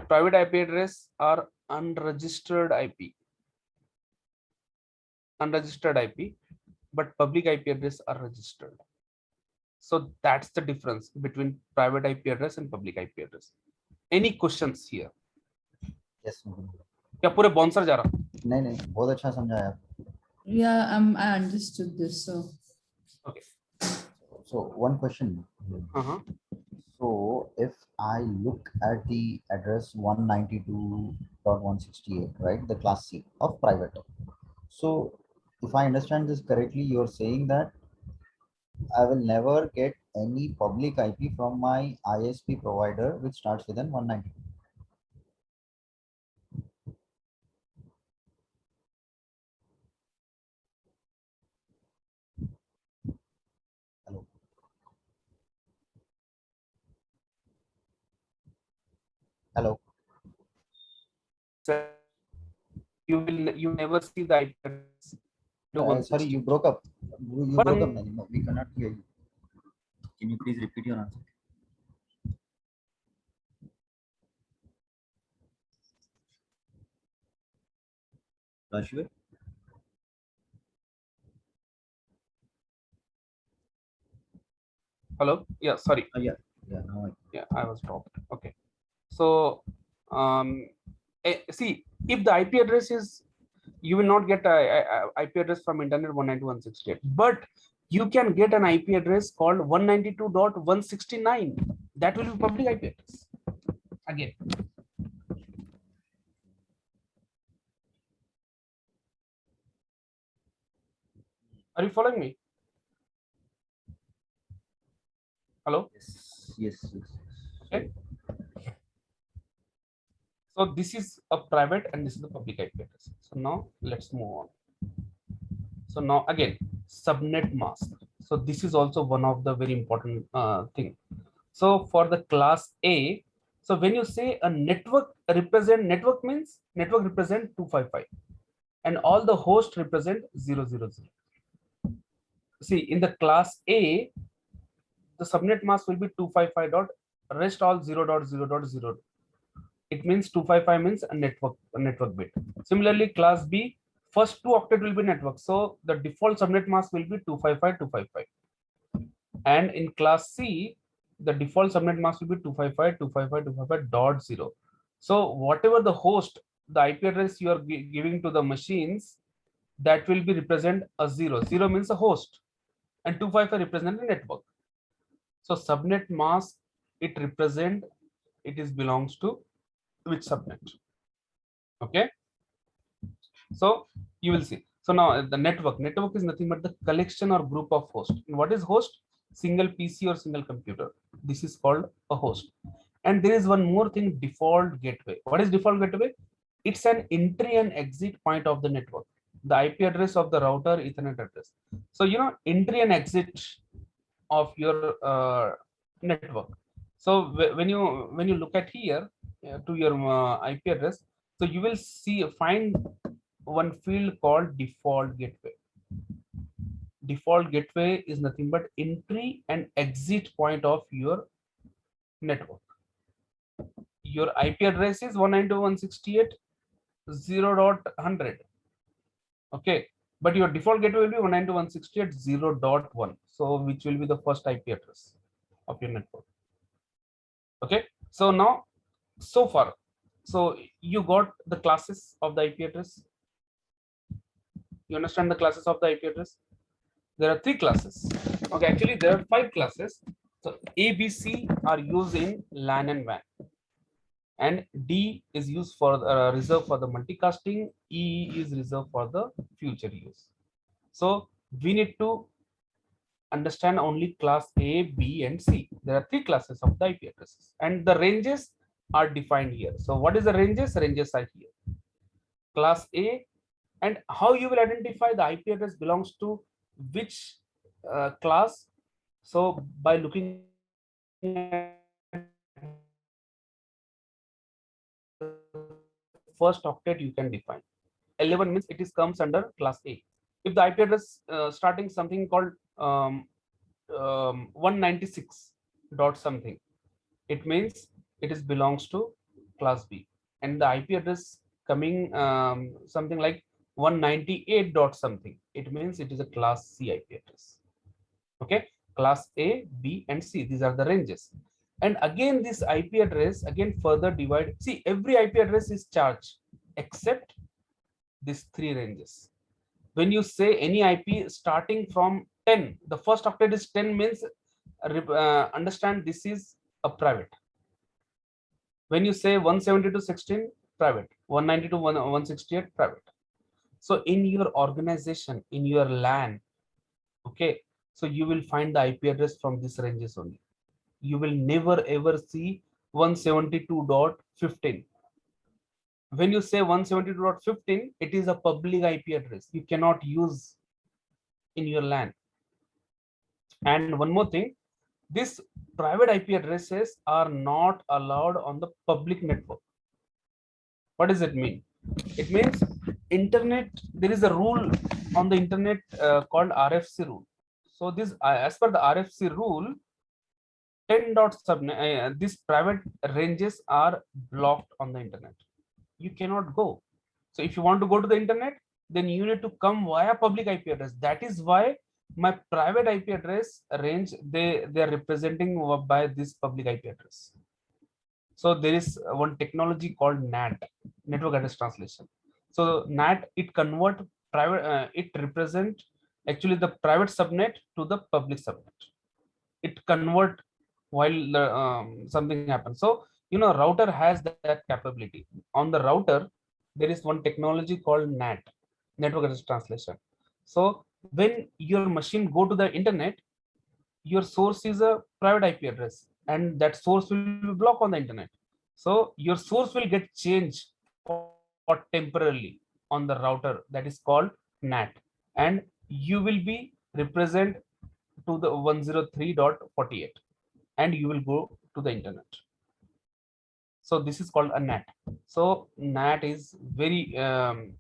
Private IP address are unregistered IP, but public IP address are registered. So that's the difference between private IP address and public IP address. Any questions here? Yes. क्या पूरे bouncer जा रहा? नहीं, बहुत अच्छा समझाया. Yeah, I understood this. So Okay. So one question. So if I look at the address 192.168, right, the class C of private. So if I understand this correctly, you're saying that I will never get any public IP from my ISP provider which starts with an 192. Hello. Hello. You never see the IP address. Sorry, you broke up. You But- broke up. No, we cannot hear you. Can you please repeat your answer? Rashid? Hello. Yeah. Sorry. Yeah. Now Yeah, I was dropped. Okay. So see, if the IP address is, you will not get a IP address from internet 192.168, but you can get an IP address called 192.169. That will be public IP address. Again, are you following me? Hello? Yes. Okay. So this is a private and this is the public IP address. So now let's move on. So now again, subnet mask. So this is also one of the very important thing. So for the class A, so when you say a network means network represent 255 and all the host represent 000. See, in the class A, the subnet mask will be 255 dot rest all 0.0.0. It means 255 means a network bit. Similarly, class B, first 2 octet will be network. So the default subnet mask will be 255. And in class C, the default subnet mask will be 255.0. So whatever the host, the IP address you are giving to the machines, that will be represent a 0. 0 means a host and 255 represent a network. So subnet mask, it belongs to which subnet? Okay. So you will see. So now the network is nothing but the collection or group of hosts. And what is host? Single PC or single computer. This is called a host. And there is one more thing, default gateway. What is default gateway? It's an entry and exit point of the network. The IP address of the router, Ethernet address. So entry and exit of your network. So when you look at here to your IP address, so you will find one field called default gateway. Default gateway is nothing but entry and exit point of your network. Your IP address is 192.168.0.100. Okay, but your default gateway will be 192.168.0.1. So which will be the first IP address of your network. Okay, so now so far, so you got the classes of the IP address. You understand the classes of the IP address? There are 3 classes. Okay, actually there are 5 classes. So A, B, C are used in LAN and WAN, and D is used for reserved for the multicasting. E is reserved for the future use. So we need to understand only class A, B, and C. There are 3 classes of the IP addresses, and the ranges are defined here. So what is the ranges? Ranges are here. Class A, and how you will identify the IP address belongs to which class? So by looking at first octet, you can define. 11 means it comes under class A. If the IP address starting something called 196 dot something, it means it belongs to class B. And the IP address coming something like 198 dot something, it means it is a class C IP address. Okay, class A, B, and C, these are the ranges. And again, this IP address again further divide. See, every IP address is charged except these 3 ranges. When you say any IP starting from 10, the first octet is 10 means understand this is a private. When you say 172.16, private. 192.168, private. So in your organization, in your LAN, okay, so you will find the IP address from these ranges only. You will never ever see 172.15. When you say 172.15, it is a public IP address. You cannot use in your LAN. And one more thing, these private IP addresses are not allowed on the public network. What does it mean? It means internet, there is a rule on the internet called RFC rule. So this, as per the RFC rule, 10 dot subnet, these private ranges are blocked on the internet. You cannot go. So if you want to go to the internet, then you need to come via public IP address. That is why my private IP address range, they are representing by this public IP address. So there is one technology called NAT, network address translation. So NAT, it convert private, it represent actually the private subnet to the public subnet. It convert while the, something happens. So router has that capability. On the router there is one technology called NAT, network address translation. So when your machine go to the internet, your source is a private IP address, and that source will be blocked on the internet. So your source will get changed or temporarily on the router, that is called NAT, and you will be represent to the 103.48, and you will go to the internet. So this is called a NAT. So NAT is very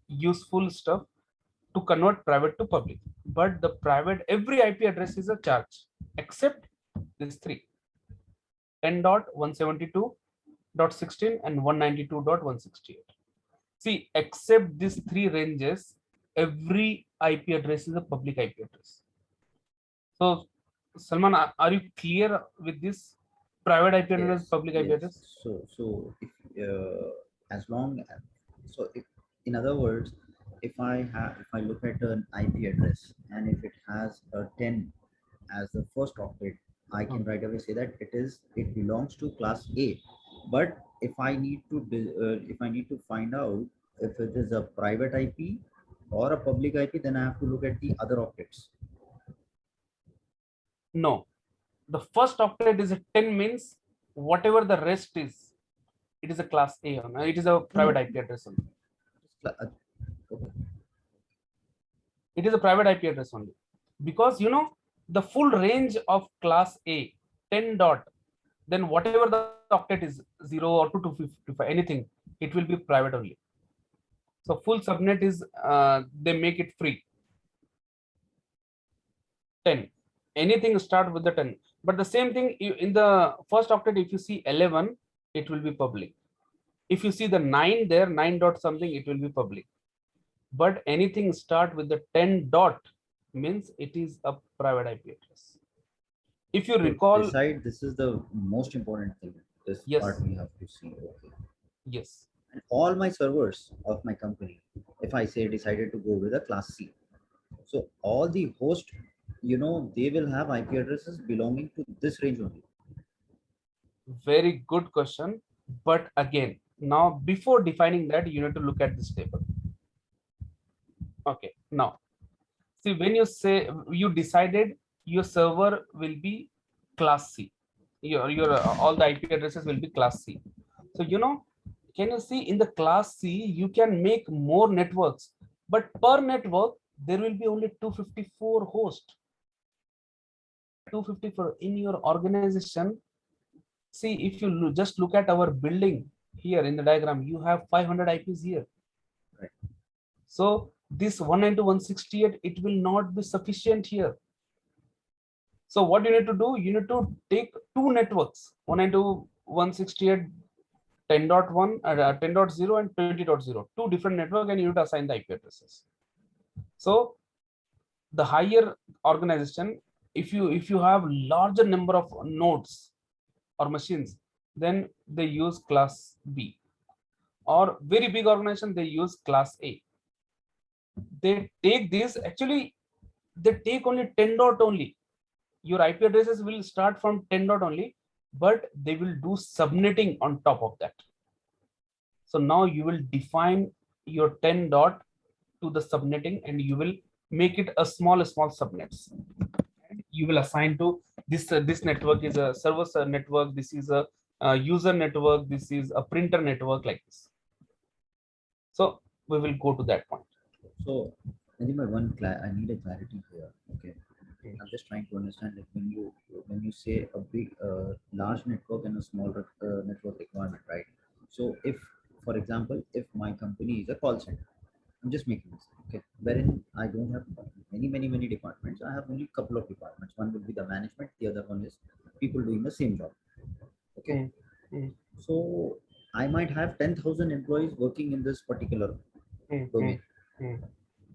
useful stuff to convert private to public. But the private, every IP address is a charge except these three: 10.172.16 and 192.168. See, except these three ranges, every IP address is a public IP address. So, Salman, are you clear with this? Private IP address, public IP address? So if as long as, so if, in other words, if I look at an IP address and if it has a 10 as the first octet, I can right away say that it belongs to class A. But if I need to find out if it is a private IP or a public IP, then I have to look at the other octets. No, the first octet is a 10, means whatever the rest is, it is a class A. It is a private IP address only. Okay. It is a private IP address only, because the full range of class A 10 dot, then whatever the octet is 0 or 2 to 55, anything, it will be private only. So full subnet is they make it free. 10, anything start with the 10, but the same thing in the first octet, if you see 11, it will be public. If you see the 9 there, 9 dot something, it will be public. But anything start with the 10 dot means it is a private IP address. If you recall, this is the most important thing. This yes, part we have to see. Okay. Yes. And all my servers of my company, if I say decided to go with a class C, so all the host, they will have IP addresses belonging to this range only. Very good question. But again, now before defining that, you need to look at this table. Okay, now see, when you say you decided your server will be class C, your all the IP addresses will be class C. So can you see in the class C you can make more networks, but per network there will be only 254 hosts. 254 in your organization. See, if you just look at our building here in the diagram, you have 500 IPs here. Right. So this 192.168, it will not be sufficient here. So what you need to do, you need to take two networks, 192.168, 10.1, 10.0 and 20.0, two different networks, and you need to assign the IP addresses. So the higher organization, if you have larger number of nodes or machines, then they use class B. Or very big organization, they use class A. They take this, actually they take only 10 dot only. Your IP addresses will start from 10 dot only, but they will do subnetting on top of that. So now you will define your 10 dot to the subnetting, and you will make it a small subnets. And you will assign to this this network is a server network, this is a user network, this is a printer network, like this. So we will go to that point. So I need a clarity here. Okay. I'm just trying to understand that when you say a big large network and a small network requirement, right? So if, for example, if my company is a call center, I'm just making this, okay, wherein I don't have many departments. I have only a couple of departments. One will be the management, the other one is people doing the same job. Okay. So I might have 10,000 employees working in this particular domain.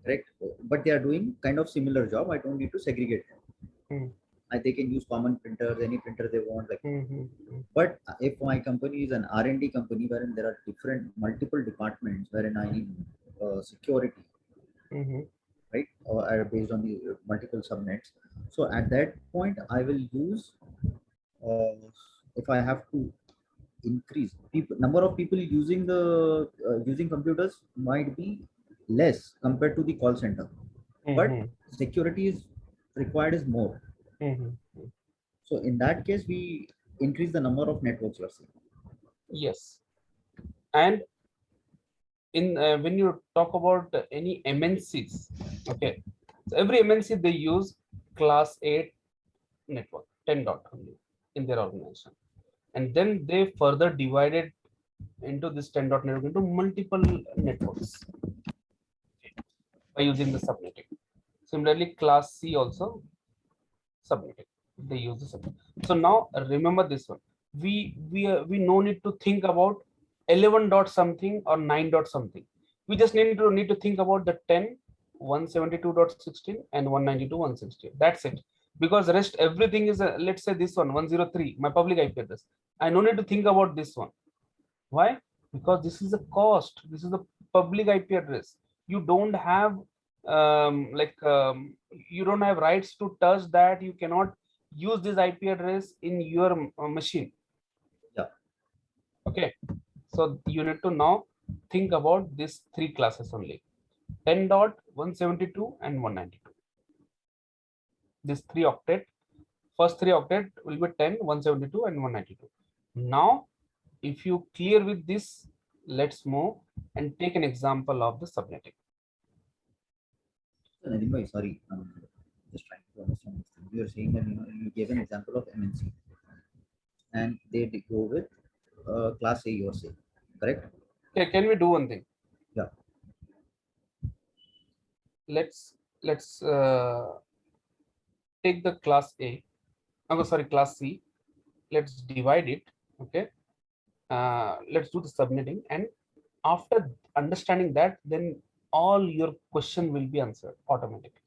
Correct, but they are doing kind of similar job. I don't need to segregate them. they can use common printers, any printer they want. Like, Mm-hmm. but if my company is an R&D company wherein there are different multiple departments wherein I need security, Mm-hmm. right, or are based on the multiple subnets. So at that point, I will use if I have to increase people number of people using the using computers might be less compared to the call center, but Mm-hmm. security is required is more. Mm-hmm. So in that case, we increase the number of networks. You're saying. Yes. And in when you talk about any MNCs, okay, so every MNC they use class 8 network 10 dot only in their organization, and then they further divided into this 10 dot network into multiple networks by using the subnetting. Similarly, class C also subnetting. They use the subnetting. So now remember this one. We no need to think about 11 dot something or 9 dot something. We just need to think about the 10, 172.16 and 192.168. That's it. Because rest everything is let's say this one 103, my public IP address. I no need to think about this one. Why? Because this is a cost. This is a public IP address. You don't have you don't have rights to touch that. You cannot use this IP address in your machine. Yeah. Okay. So you need to now think about these three classes only: 10 dot, 172, and 192. This three octet. First three octet will be 10, 172, and 192. Now, if you clear with this, let's move and take an example of the subnetting. So, Nadeem bhai, sorry, I'm just trying to understand this thing. You are saying that you gave an example of MNC, and they go with class A. You are saying, correct? Okay, can we do one thing? Yeah. Let's take the class A. Oh, sorry, class C. Let's divide it. Okay. Let's do the subnetting, and after understanding that, then all your question will be answered automatically.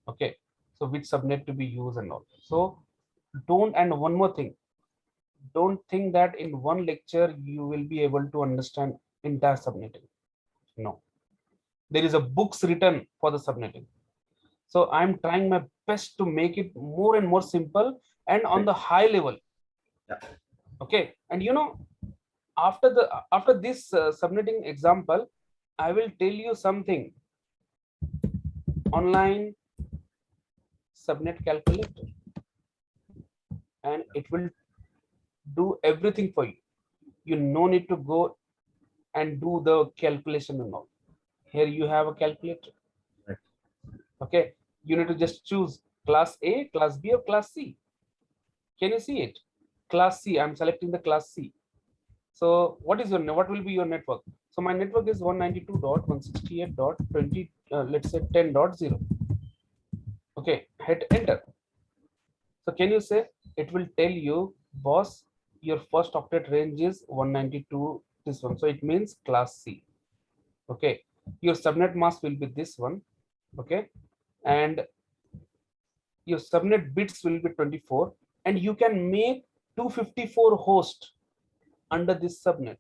Okay. So which subnet to be used and all. So don't, and one more thing, don't think that in one lecture you will be able to understand entire subnetting. No, there is a books written for the subnetting. So I'm trying my best to make it more and more simple and on the high level. Yeah. Okay. And after this subnetting example, I will tell you something. Online subnet calculator, and it will do everything for you. You no need to go and do the calculation and all. Here you have a calculator. Right. Okay. You need to just choose class A, class B, or class C. Can you see it? Class C. I'm selecting the class C. So what will be your network? So my network is 192.168.20, let's say 10.0. Okay, hit enter. So can you say, it will tell you, boss, your first octet range is 192, this one. So it means class C. Okay, your subnet mask will be this one. Okay, and your subnet bits will be 24, and you can make 254 hosts under this subnet,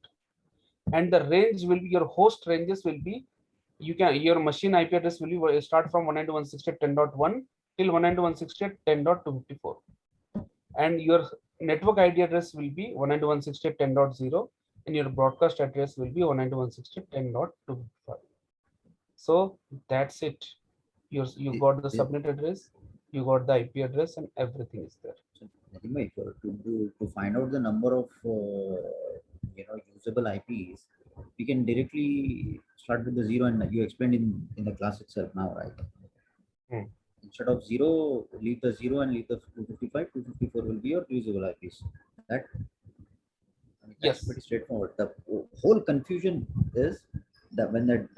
and the range will be, your host ranges will be, your machine IP address will be start from 192.168.10.1 till 192.168.10.254, and your network ID address will be 192.168.10.0, and your broadcast address will be 192.168.10.255. So that's it. You got the subnet address, you got the IP address, and everything is there. So, Nadeem bhai, to find out the number of usable IPs, we can directly start with the zero, and you explained in the class itself now, right? Hmm. Instead of zero, leave the zero and leave the 255, 254 will be your usable IPs. That, that's Yes. pretty straightforward. The whole confusion is that when that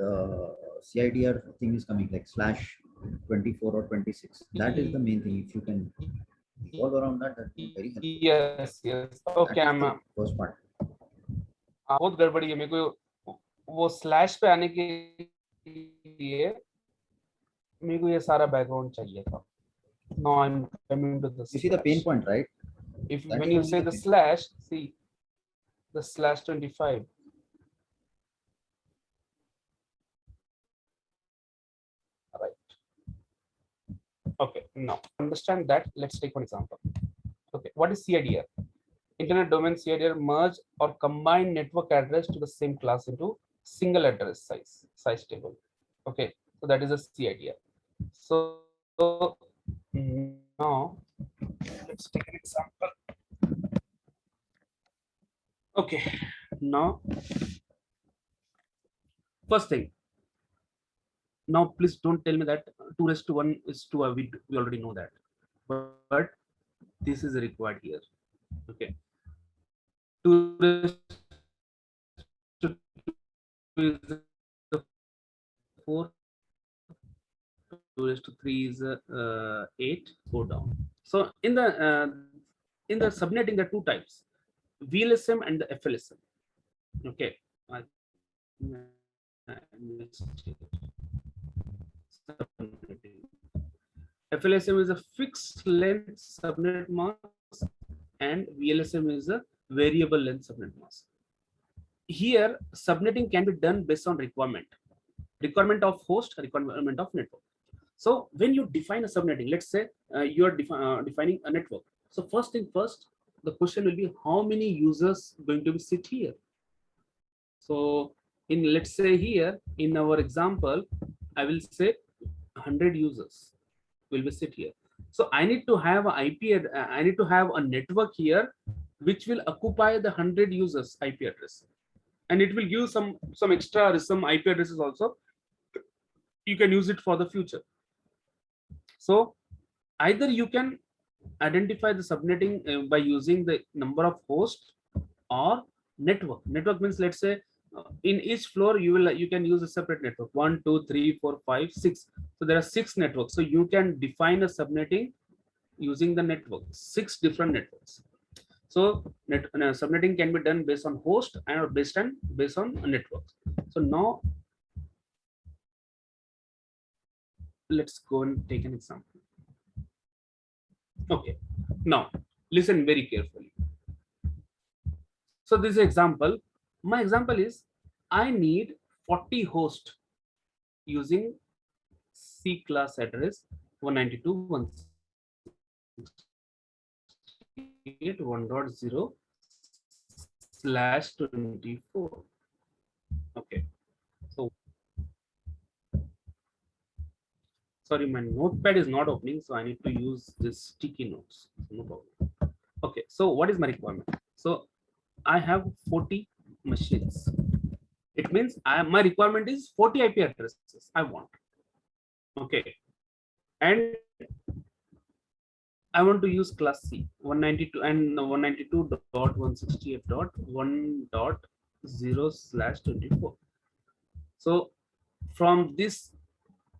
CIDR thing is coming, like /24 or 26, that is the main thing. If you can revolve around that, that would be very helpful. Yes. Okay, That is I'm the first part. बहुत गड़बड़ी है, मेरे को वो slash पे आने के लिए मेरे को ये सारा बैकग्राउंड चाहिए था. Now I'm coming to the You see the pain slash. point, right? If That when is you only say the the pain. slash, see the slash 25. Right. Okay. Now understand that. Let's take one example. Okay. What is CIDR? Internet domain CIDR merge or combine network address to the same class into single address size table. Okay. So that is a CIDR. So now let's take an example. Okay. Now first thing. Now please don't tell me that 2 raised to 1 is 2. We already know that. But this is required here. Okay. 2 raised to 2 is 4. 2 raised to 3 is 8. Go down. So in the subnetting, there are two types: VLSM and the FLSM. Okay. FLSM is a fixed length subnet mask and VLSM is a variable length subnet mask. Here, subnetting can be done based on requirement of host, requirement of network. So when you define a subnetting, let's say you are defining a network. So first thing first, the question will be how many users going to be sit here. So in, let's say here in our example, I will say 100 users will be sit here. So I need to have an IP. I need to have a network here which will occupy the 100 users IP address, and it will give some extra some IP addresses also. You can use it for the future. So either you can identify the subnetting by using the number of hosts or network. Network means, let's say in each floor you can use a separate network, 1 2 3 4 5 6. So there are 6 networks, so you can define a subnetting using the network, 6 different networks. So subnetting can be done based on host and based on a network. So now let's go and take an example. Okay, now listen very carefully. So this is example. My example is I need 40 hosts using C class address 192.168.1.0/24. Okay. So sorry, my notepad is not opening, so I need to use this sticky notes. No problem. Okay, so what is my requirement? So I have 40 machines. It means my requirement is 40 IP addresses I want. Okay, and I want to use class C 192 and 192.168.1.0/24. So from this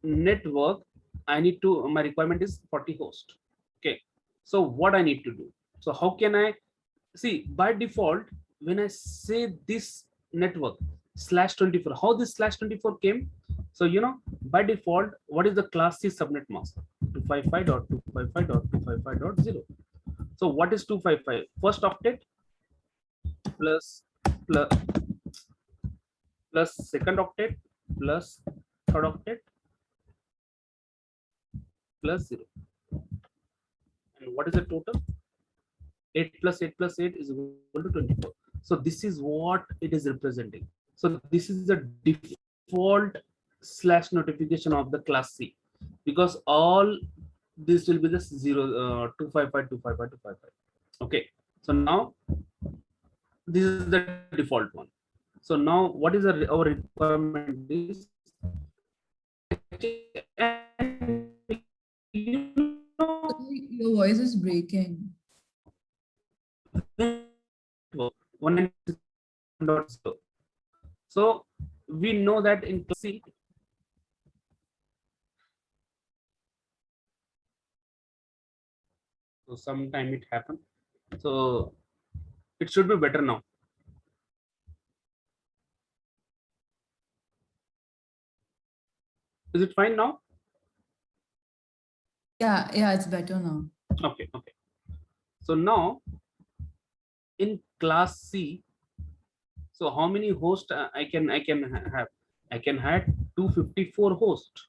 network, I need to, my requirement is 40 host. Okay, so what I need to do? So how can I see by default when I say this network /24, how this /24 came? So by default, what is the class C subnet mask? 255.255.255.0. So what is 255? First octet plus plus plus second octet plus third octet plus 0. And what is the total? 8 plus 8 plus 8 is equal to 24. So this is what it is representing. So this is the default /notification of the class C, because all this will be the 255.255.255. Okay, so now this is the default one. So now what is our requirement is, Your voice is breaking. 196.0. So we know that in class C, so sometime it happened. So it should be better now. Is it fine now? Yeah, it's better now. Okay. So now in class C, so how many hosts I can have? I can have 254 hosts.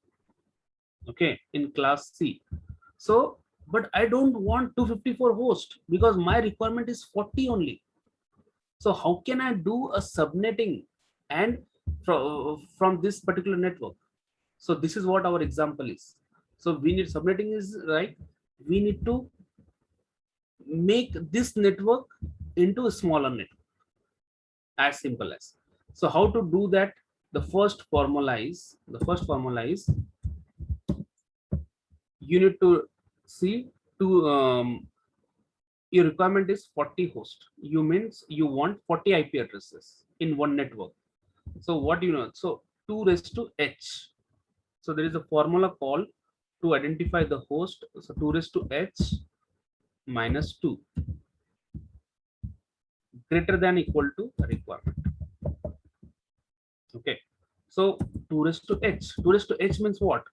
Okay, in class C. So, but I don't want 254 hosts because my requirement is 40 only. So how can I do a subnetting and from this particular network? So this is what our example is. So we need subnetting is right. We need to make this network into a smaller network, as simple as. So how to do that? The first formula is you need to see to your requirement is 40 host. You means you want 40 IP addresses in one network. So what do you know? So 2 raised to h. So there is a formula called to identify the host. So 2 raised to h minus 2 greater than equal to requirement. Okay. So 2 raised to h. 2 raised to h means what?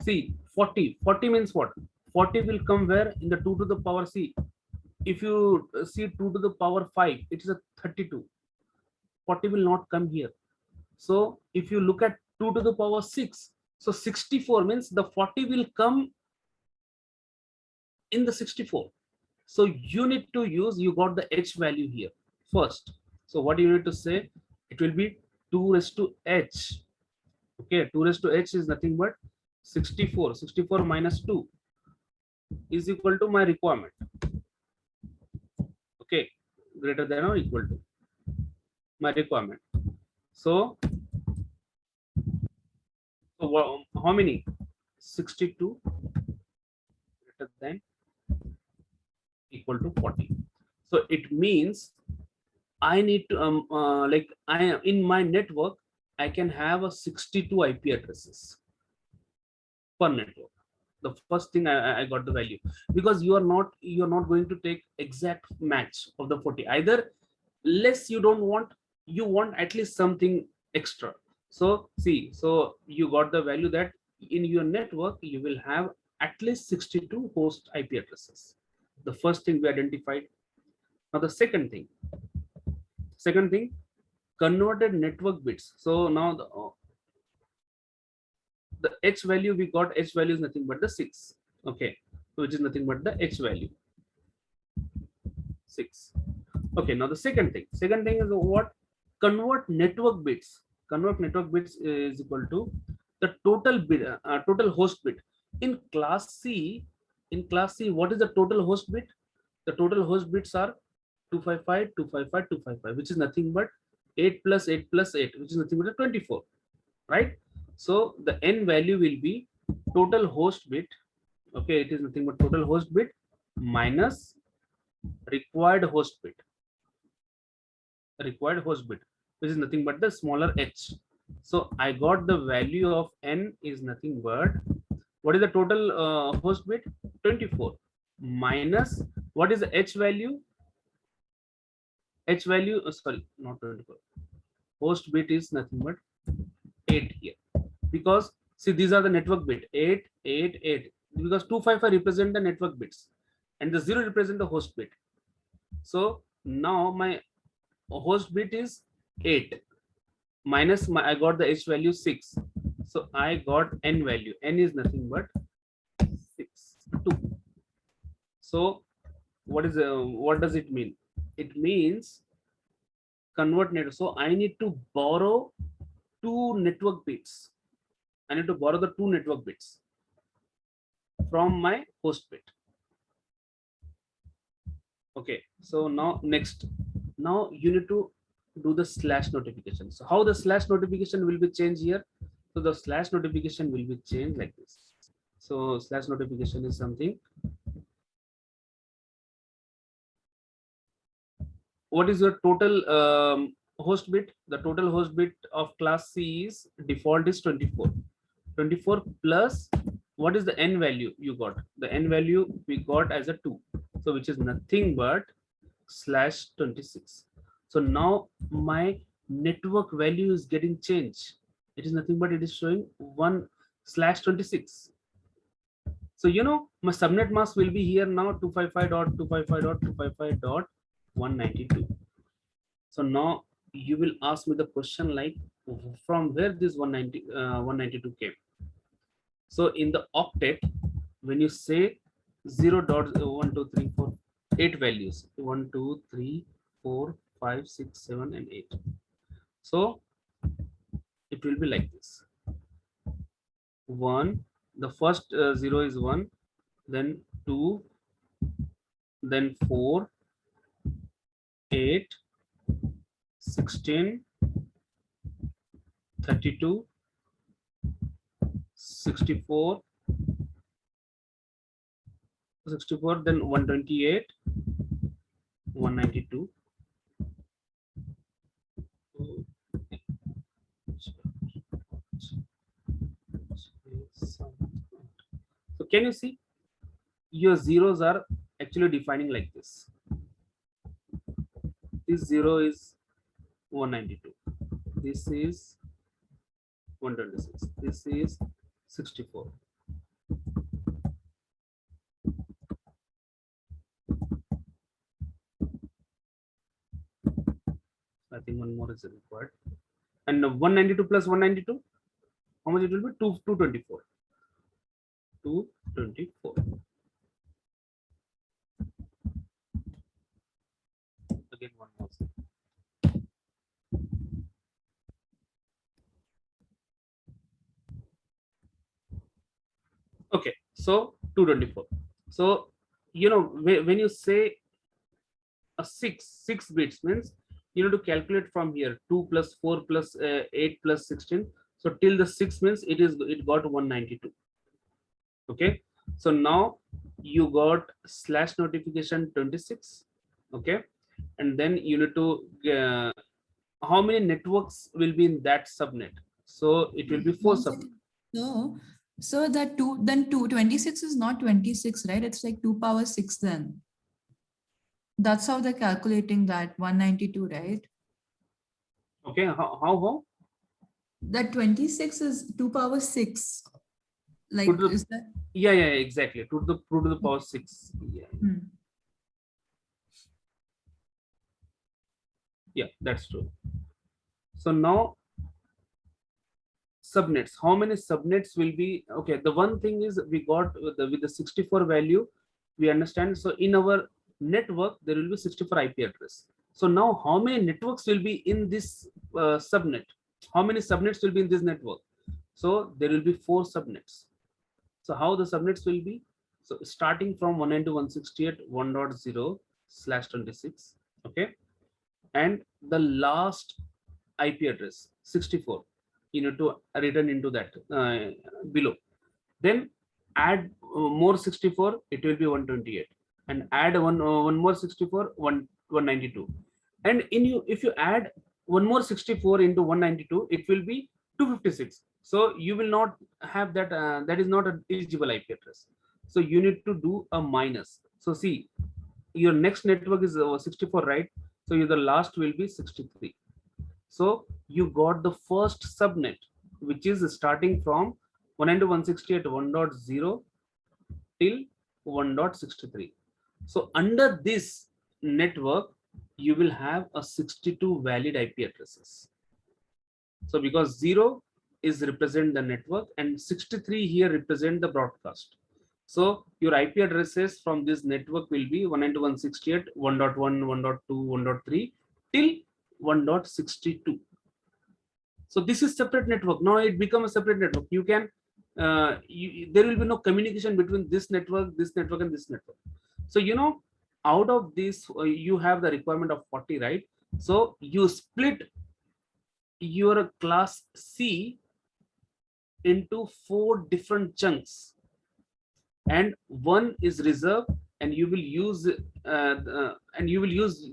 See, 40. 40 means what? 40 will come where? In the 2 to the power c. If you see 2 to the power 5, it is a 32. 40 will not come here. So if you look at 2 to the power 6, so 64 means the 40 will come in the 64. So you need to use, you got the h value here first. So what you need to say? It will be 2 raised to h. Okay, 2 raised to h is nothing but 64. 64 minus 2 is equal to my requirement. Okay, greater than or equal to my requirement. So how many? 62 greater than equal to 40. So it means I need to like I am in my network, I can have a 62 IP addresses per network. The first thing I got the value, because you're not going to take exact match of the 40. Either less you don't want, you want at least something extra. So see, so you got the value that in your network you will have at least 62 host IP addresses. The first thing we identified. Now the second thing, converted network bits. So now the h value we got, h value is nothing but the 6. Okay, which is nothing but the h value 6. Okay, now the second thing is what? Convert network bits. Convert network bits is equal to the total bit, total host bit. In class C, what is the total host bit? The total host bits are 255, 255, 255, which is nothing but 8 plus 8 plus 8, which is nothing but 24, right? So the n value will be total host bit. Okay, it is nothing but total host bit minus required host bit. Required host bit, which is nothing but the smaller h. So I got the value of n is nothing but, what is the total host bit? 24 minus what is the h value? H value, sorry, not 24. Host bit is nothing but 8 here, because see these are the network bit 8, 8, 8, because 255 represent the network bits and the 0 represent the host bit. So now my host bit is 8 minus my, I got the h value 6. So I got n value. N is nothing but 6, 2. So what does it mean? It means convert network. So I need to borrow 2 network bits. I need to borrow the 2 network bits from my host bit. Okay, so now next, now you need to do the slash notification. So how the slash notification will be changed here? So the slash notification will be changed like this. So slash notification is something. What is your total host bit? The total host bit of class C is default is 24. 24 plus what is the n value you got? The n value we got as a 2. So which is nothing but slash 26. So now my network value is getting changed. It is nothing but it is showing 1 slash 26. So you know my subnet mask will be here now 255.255.255.192. So now you will ask me the question like from where this 192 came. So in the octet, when you say 0.1 2 3 4 8 values 1 2 3 4 5 6 7 and 8. So it will be like this. 1, the first 0 is 1, then 2, then 4, 8, 16, 32, 64, 64, then 128, 192. So can you see your zeros are actually defining like this. This 0 is 192. This is 126. This is 64. I think one more is required. And 192 plus 192, how much it will be? 224. 224. Again, one more. Okay, so 224. So you know when you say a 6 bits means you need to calculate from here 2 plus 4 plus 8 plus 16. So till the 6 means it got 192. Okay, so now you got slash notification 26. Okay, and then you need to how many networks will be in that subnet? So it will be 4 subnets. So that 26 is not 26, right? It's like 2 power 6 then. That's how they're calculating that 192, right? Okay, how? That 26 is 2 power 6. Like, Put the- is that? Yeah, exactly. 2 to the power 6. Yeah. Yeah, that's true. So now subnets, how many subnets will be? Okay, the one thing is we got with the 64 value, we understand. So in our network there will be 64 IP address. So now how many networks will be in this subnet? How many subnets will be in this network? So there will be 4 subnets. So how the subnets will be? So starting from 192.168.1.0/26. Okay, and the last IP address 64 you need to return into that below. Then add more 64, it will be 128, and add one more 64, 192. And if you add one more 64 into 192, it will be 256. So you will not have that. That is not an eligible IP address. So you need to do a minus. So see, your next network is 64, right? So the last will be 63. So you got the first subnet, which is starting from 192.168.1.0 till 1.63. So under this network, you will have a 62 valid IP addresses. So because 0 is represent the network and 63 here represent the broadcast. So your IP addresses from this network will be 192.168, 1.1, 1.2, 1.3 till 1.62. So this is separate network. Now it becomes a separate network. You can there will be no communication between this network, and this network. So out of this you have the requirement of 40, right? So you split your class C into 4 different chunks, and one is reserved, and you will use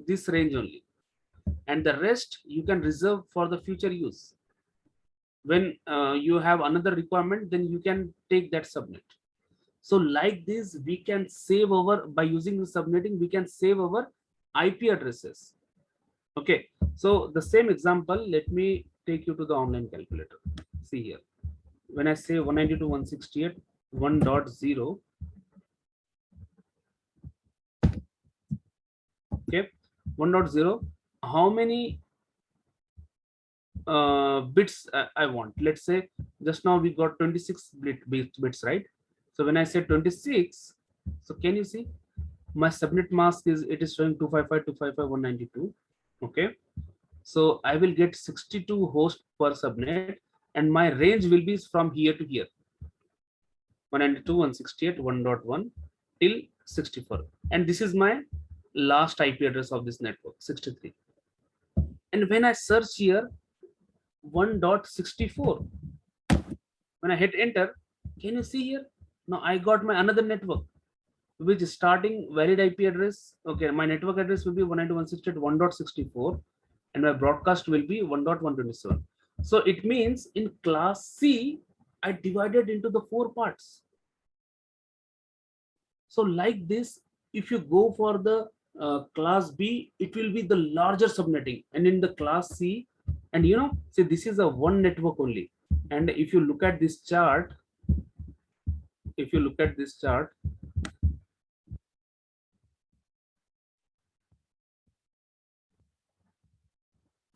this range only, and the rest you can reserve for the future use. When you have another requirement, then you can take that subnet. So like this, we can save our, by using the subnetting, we can save our IP addresses. Okay, so the same example, let me take you to the online calculator. See here, when I say 192.168.1.0, Okay, 1.0. How many bits I want? Let's say just now we got 26 bits, right? So when I say 26, so can you see my subnet mask is, it is showing 255.255.192. Okay, so I will get 62 hosts per subnet, and my range will be from here to here, 192, 168, 1.1 till 64. And this is my last IP address of this network, 63. And when I search here 1.64, when I hit enter, can you see here? Now I got my another network, which is starting valid IP address. Okay, my network address will be 192.168.1.64, and my broadcast will be 1.127. So it means in class C, I divided into the 4 parts. So like this, if you go for the class B, it will be the larger subnetting, and in the class C, and you know, see, this is a one network only. And if you look at this chart,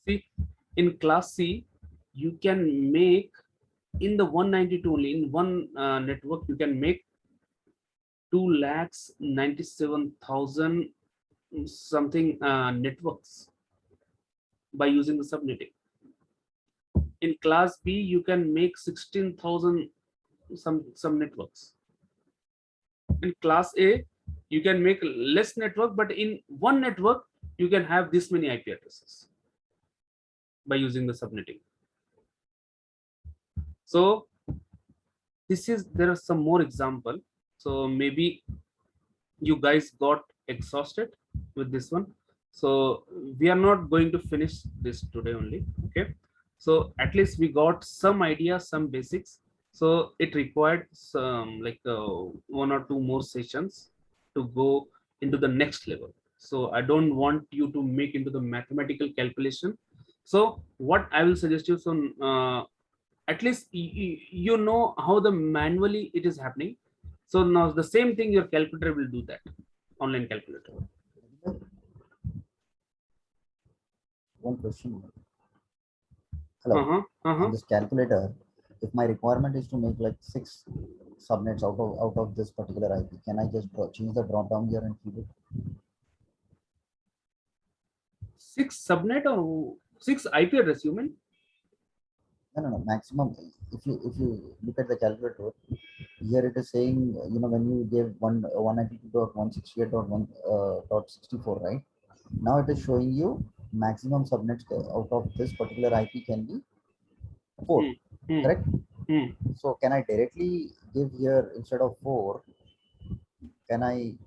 see, in class C, you can make in the 192 only, in one network, you can make 2,97,000 something networks by using the subnetting. In class B, you can make 16,000 some networks. In class A, you can make less network, but in one network, you can have this many IP addresses by using the subnetting. So this is, there are some more example. So maybe you guys got exhausted with this one. So we are not going to finish this today only. Okay. So at least we got some idea, some basics. So it required some like 1 or 2 more sessions to go into the next level. So I don't want you to make into the mathematical calculation. So what I will suggest you, so at least you know how the manually it is happening. So now the same thing, your calculator will do that, online calculator. One question. Hello. On this calculator, if my requirement is to make like 6 subnets out of this particular IP, can I just change the drop down here and keep it? 6 subnet or 6 IP address, you mean? No. Maximum. If you look at the calculator, here it is saying, you know, when you give 192.168.1.64, right? Now it is showing you maximum subnets out of this particular IP can be 4, correct? So can I directly give here instead of 4? Can I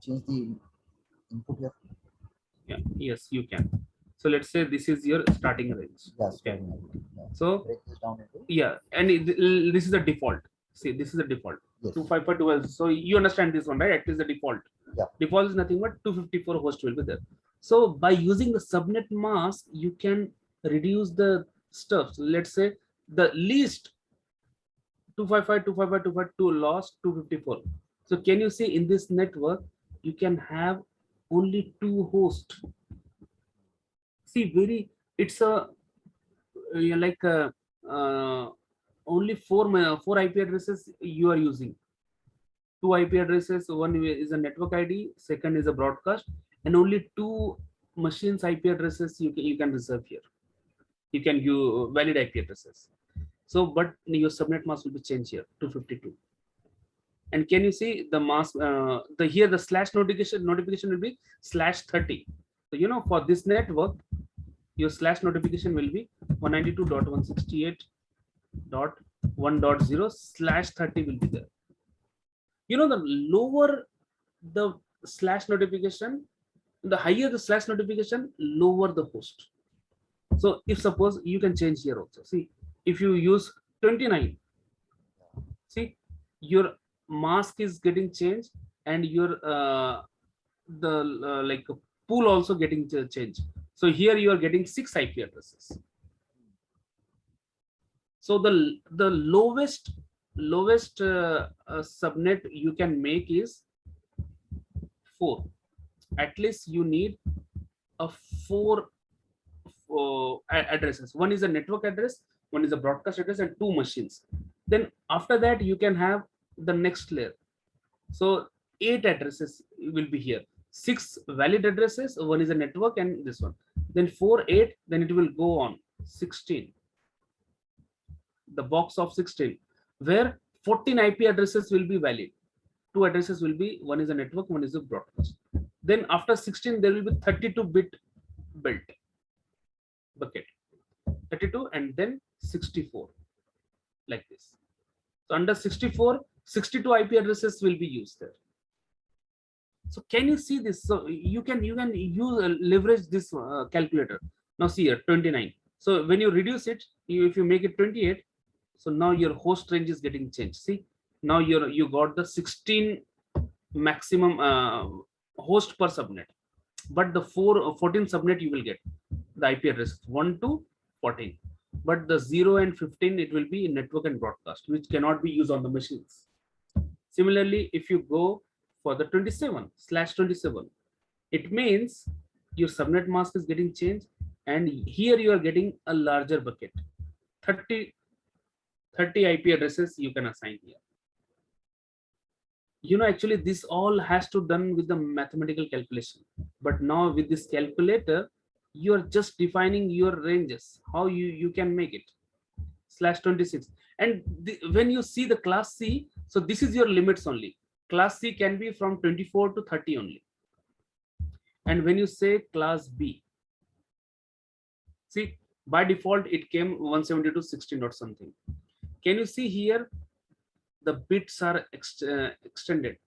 change the input here? Yeah, yes, you can. So let's say this is your starting range. Yes. Okay. Yeah. So break this down into, yeah, and this is the default. See, this is the default. yes. 255.12. So you understand this one, right? At least the default. Yeah. Default is nothing but 254 host will be there. So by using the subnet mask, you can reduce the stuff. So let's say the least 255 lost 254. So can you see in this network, you can have only 2 hosts. See, it's a like only 4 IP addresses you are using. 2 IP addresses, one is a network ID, second is a broadcast, and only 2 machines IP addresses you can reserve here. You can use valid IP addresses. So, but your subnet mask will be changed here, 252. And can you see the mask? Here the slash notification will be /30. So you know, for this network, your slash notification will be 192.168.1.0/30 will be there. You know, the lower the slash notification, the higher the slash notification, lower the host. So if suppose you can change here also. See, if you use 29, see your mask is getting changed, and your like pool also getting changed. So here you are getting 6 IP addresses. So the lowest subnet you can make is 4. at least you need a four addresses. One is a network address, one is a broadcast address, and two machines. Then after that, you can have the next layer. So 8 addresses will be here. 6 valid addresses, one is a network and this one. Then 4, 8, then it will go on 16. The box of 16, where 14 IP addresses will be valid. 2 addresses will be, one is a network, one is a broadcast. Then after 16, there will be 32-bit built bucket. 32 and then 64, like this. So under 64, 62 IP addresses will be used there. So can you see this? So you can use leverage this calculator. Now see here 29. So when you reduce it, if you make it 28, so now your host range is getting changed. See, now you got the 16 maximum host per subnet, but the 14 subnet you will get the IP address 1 to 14. But the 0 and 15 it will be in network and broadcast, which cannot be used on the machines. Similarly, if you go for the 27/27, it means your subnet mask is getting changed, and here you are getting a larger bucket. 30 IP addresses you can assign here. Actually this all has to done with the mathematical calculation, but now with this calculator you are just defining your ranges, how you can make it. /26, and when you see the class C, so this is your limits only. Class C can be from 24 to 30 only. And when you say class B, see, by default it came 170 to 16 or something. Can you see here the bits are extended?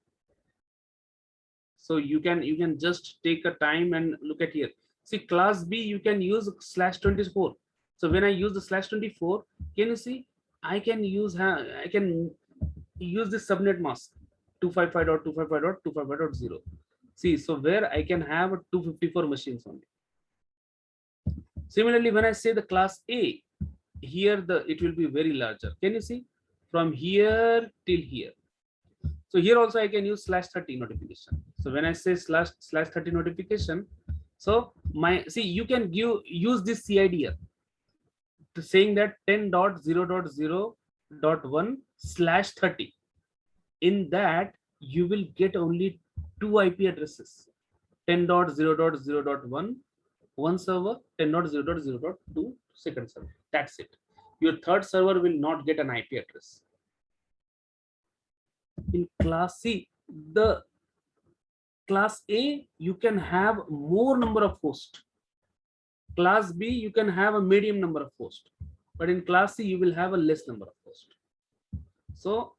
So you can just take a time and look at here. See, class B you can use /24. So when I use the /24, can you see I can use this subnet mask 255.255.255.0. See, so where I can have 254 machines only. Similarly, when I say the class A, here it will be very larger. Can you see from here till here? So here also I can use /30 notification. So when I say /30 notification, so you can use this CID here to saying that 10.0.0.1/30. In that you will get only 2 IP addresses. 10.0.0.1 one server, 10.0.0.2 second server. That's it. Your third server will not get an IP address. In class C, the class A, you can have more number of hosts. Class B, you can have a medium number of hosts, but in class C, you will have a less number of hosts. So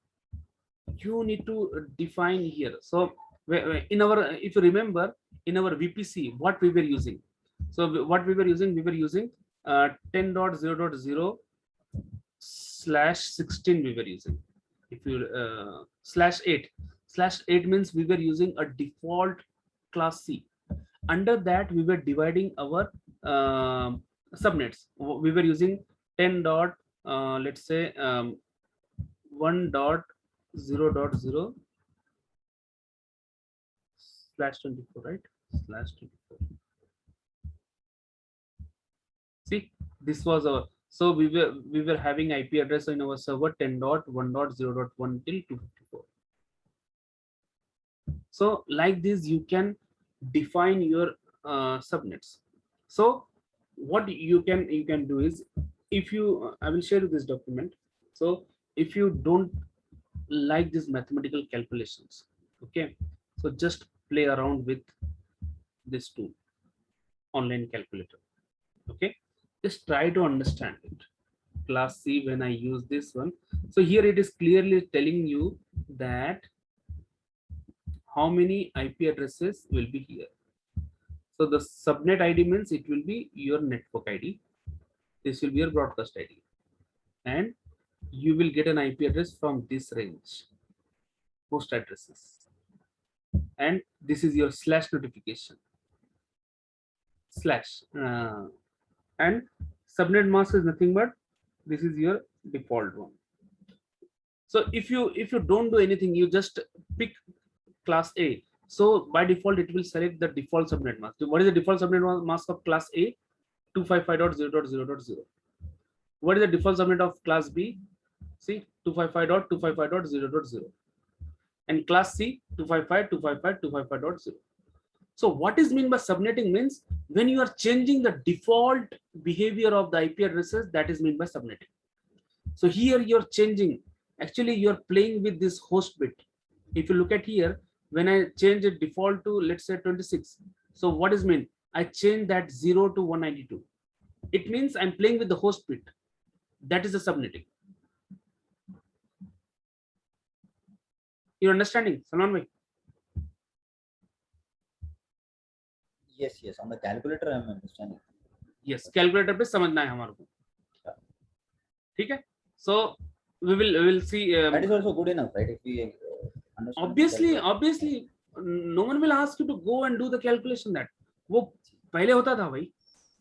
you need to define here. So if you remember, in our VPC, what we were using. So what we were using 10.0.0/16 we were using. If you /8 means we were using a default class C. Under that we were dividing our subnets. We were using 10. Let's say 1.0.0/24, right? /24. See, this was our, so we were having IP address in our server 10.1.0.1 till 254. So like this you can define your subnets. So what you can do is, if you I will share this document. So if you don't like these mathematical calculations, okay, so just play around with this tool, online calculator. Okay, just try to understand it. Class C, when I use this one, so here it is clearly telling you that how many IP addresses will be here. So the subnet ID means it will be your network ID. This will be your broadcast ID, and you will get an IP address from this range, host addresses, and this is your /notification / and subnet mask is nothing but this is your default one. So if you don't do anything, you just pick class A, So by default, it will select the default subnet mask. What is the default subnet mask of class A? 255.0.0.0. What is the default subnet of class B? See, 255.255.0.0. And class C, 255.255.255.0. So what is meant by subnetting means when you are changing the default behavior of the IP addresses, that is meant by subnetting. So here you're changing, actually you're playing with this host bit. If you look at here, when I change the default to, let's say 26. So what is mean? I change that 0 to 192. It means I'm playing with the host bit. That is the subnetting. You're understanding, Salman bhai? Yes, yes. On the calculator, I'm understanding. Yes, calculator पे समझना है हमारे को. ठीक है? So we will see. That is also good enough, right? If we understand. Obviously, no one will ask you to go and do the calculation. That वो पहले होता था भाई.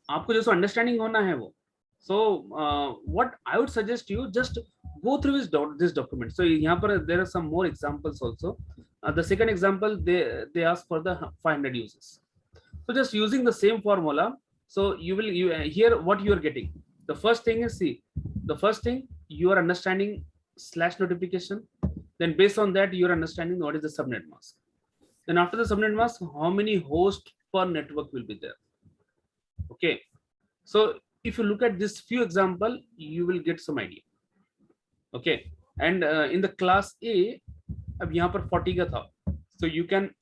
आपको जो understanding होना है वो. So what I would suggest you just go through this document. So यहाँ पर there are some more examples also. The second example they ask for the 500 users. So just using the same formula. So you here what you are getting. The first thing is the first thing you are understanding / notification. Then based on that you are understanding what is the subnet mask. Then after the subnet mask, how many hosts per network will be there. Okay. So if you look at this few example, you will get some idea. Okay. And in the class A, अब यहाँ पर 40 का था. So you can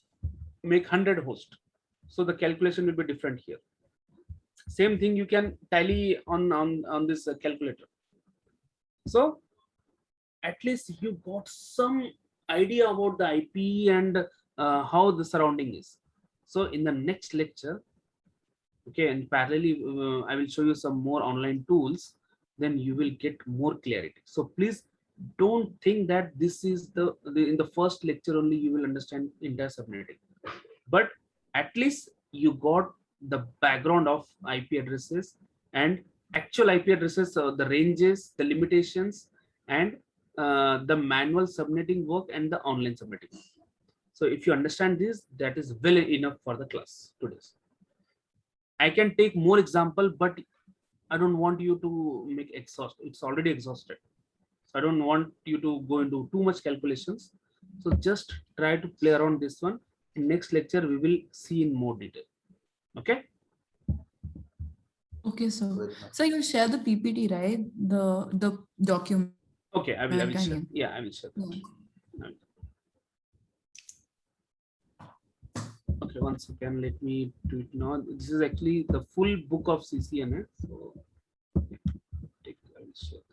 make 100 hosts. So the calculation will be different here. Same thing you can tally on this calculator. So at least you got some idea about the IP and how the surrounding is. So in the next lecture, okay, and parallelly I will show you some more online tools, then you will get more clarity. So please don't think that this is in the first lecture only you will understand entire subnetting, but at least you got the background of IP addresses and actual IP addresses, the ranges, the limitations, and the manual subnetting work and the online subnetting. So if you understand this, that is well enough for the class today. I can take more example, but I don't want you to make exhaust. It's already exhausted. So I don't want you to go into too much calculations. So just try to play around this one. In next lecture, we will see in more detail. Okay. Okay, so you'll share the PPT, right? The document. Okay, I will share. Again. Yeah, I will share. Yeah. Okay, once again, let me do it now. This is actually the full book of CCNA. So I will share.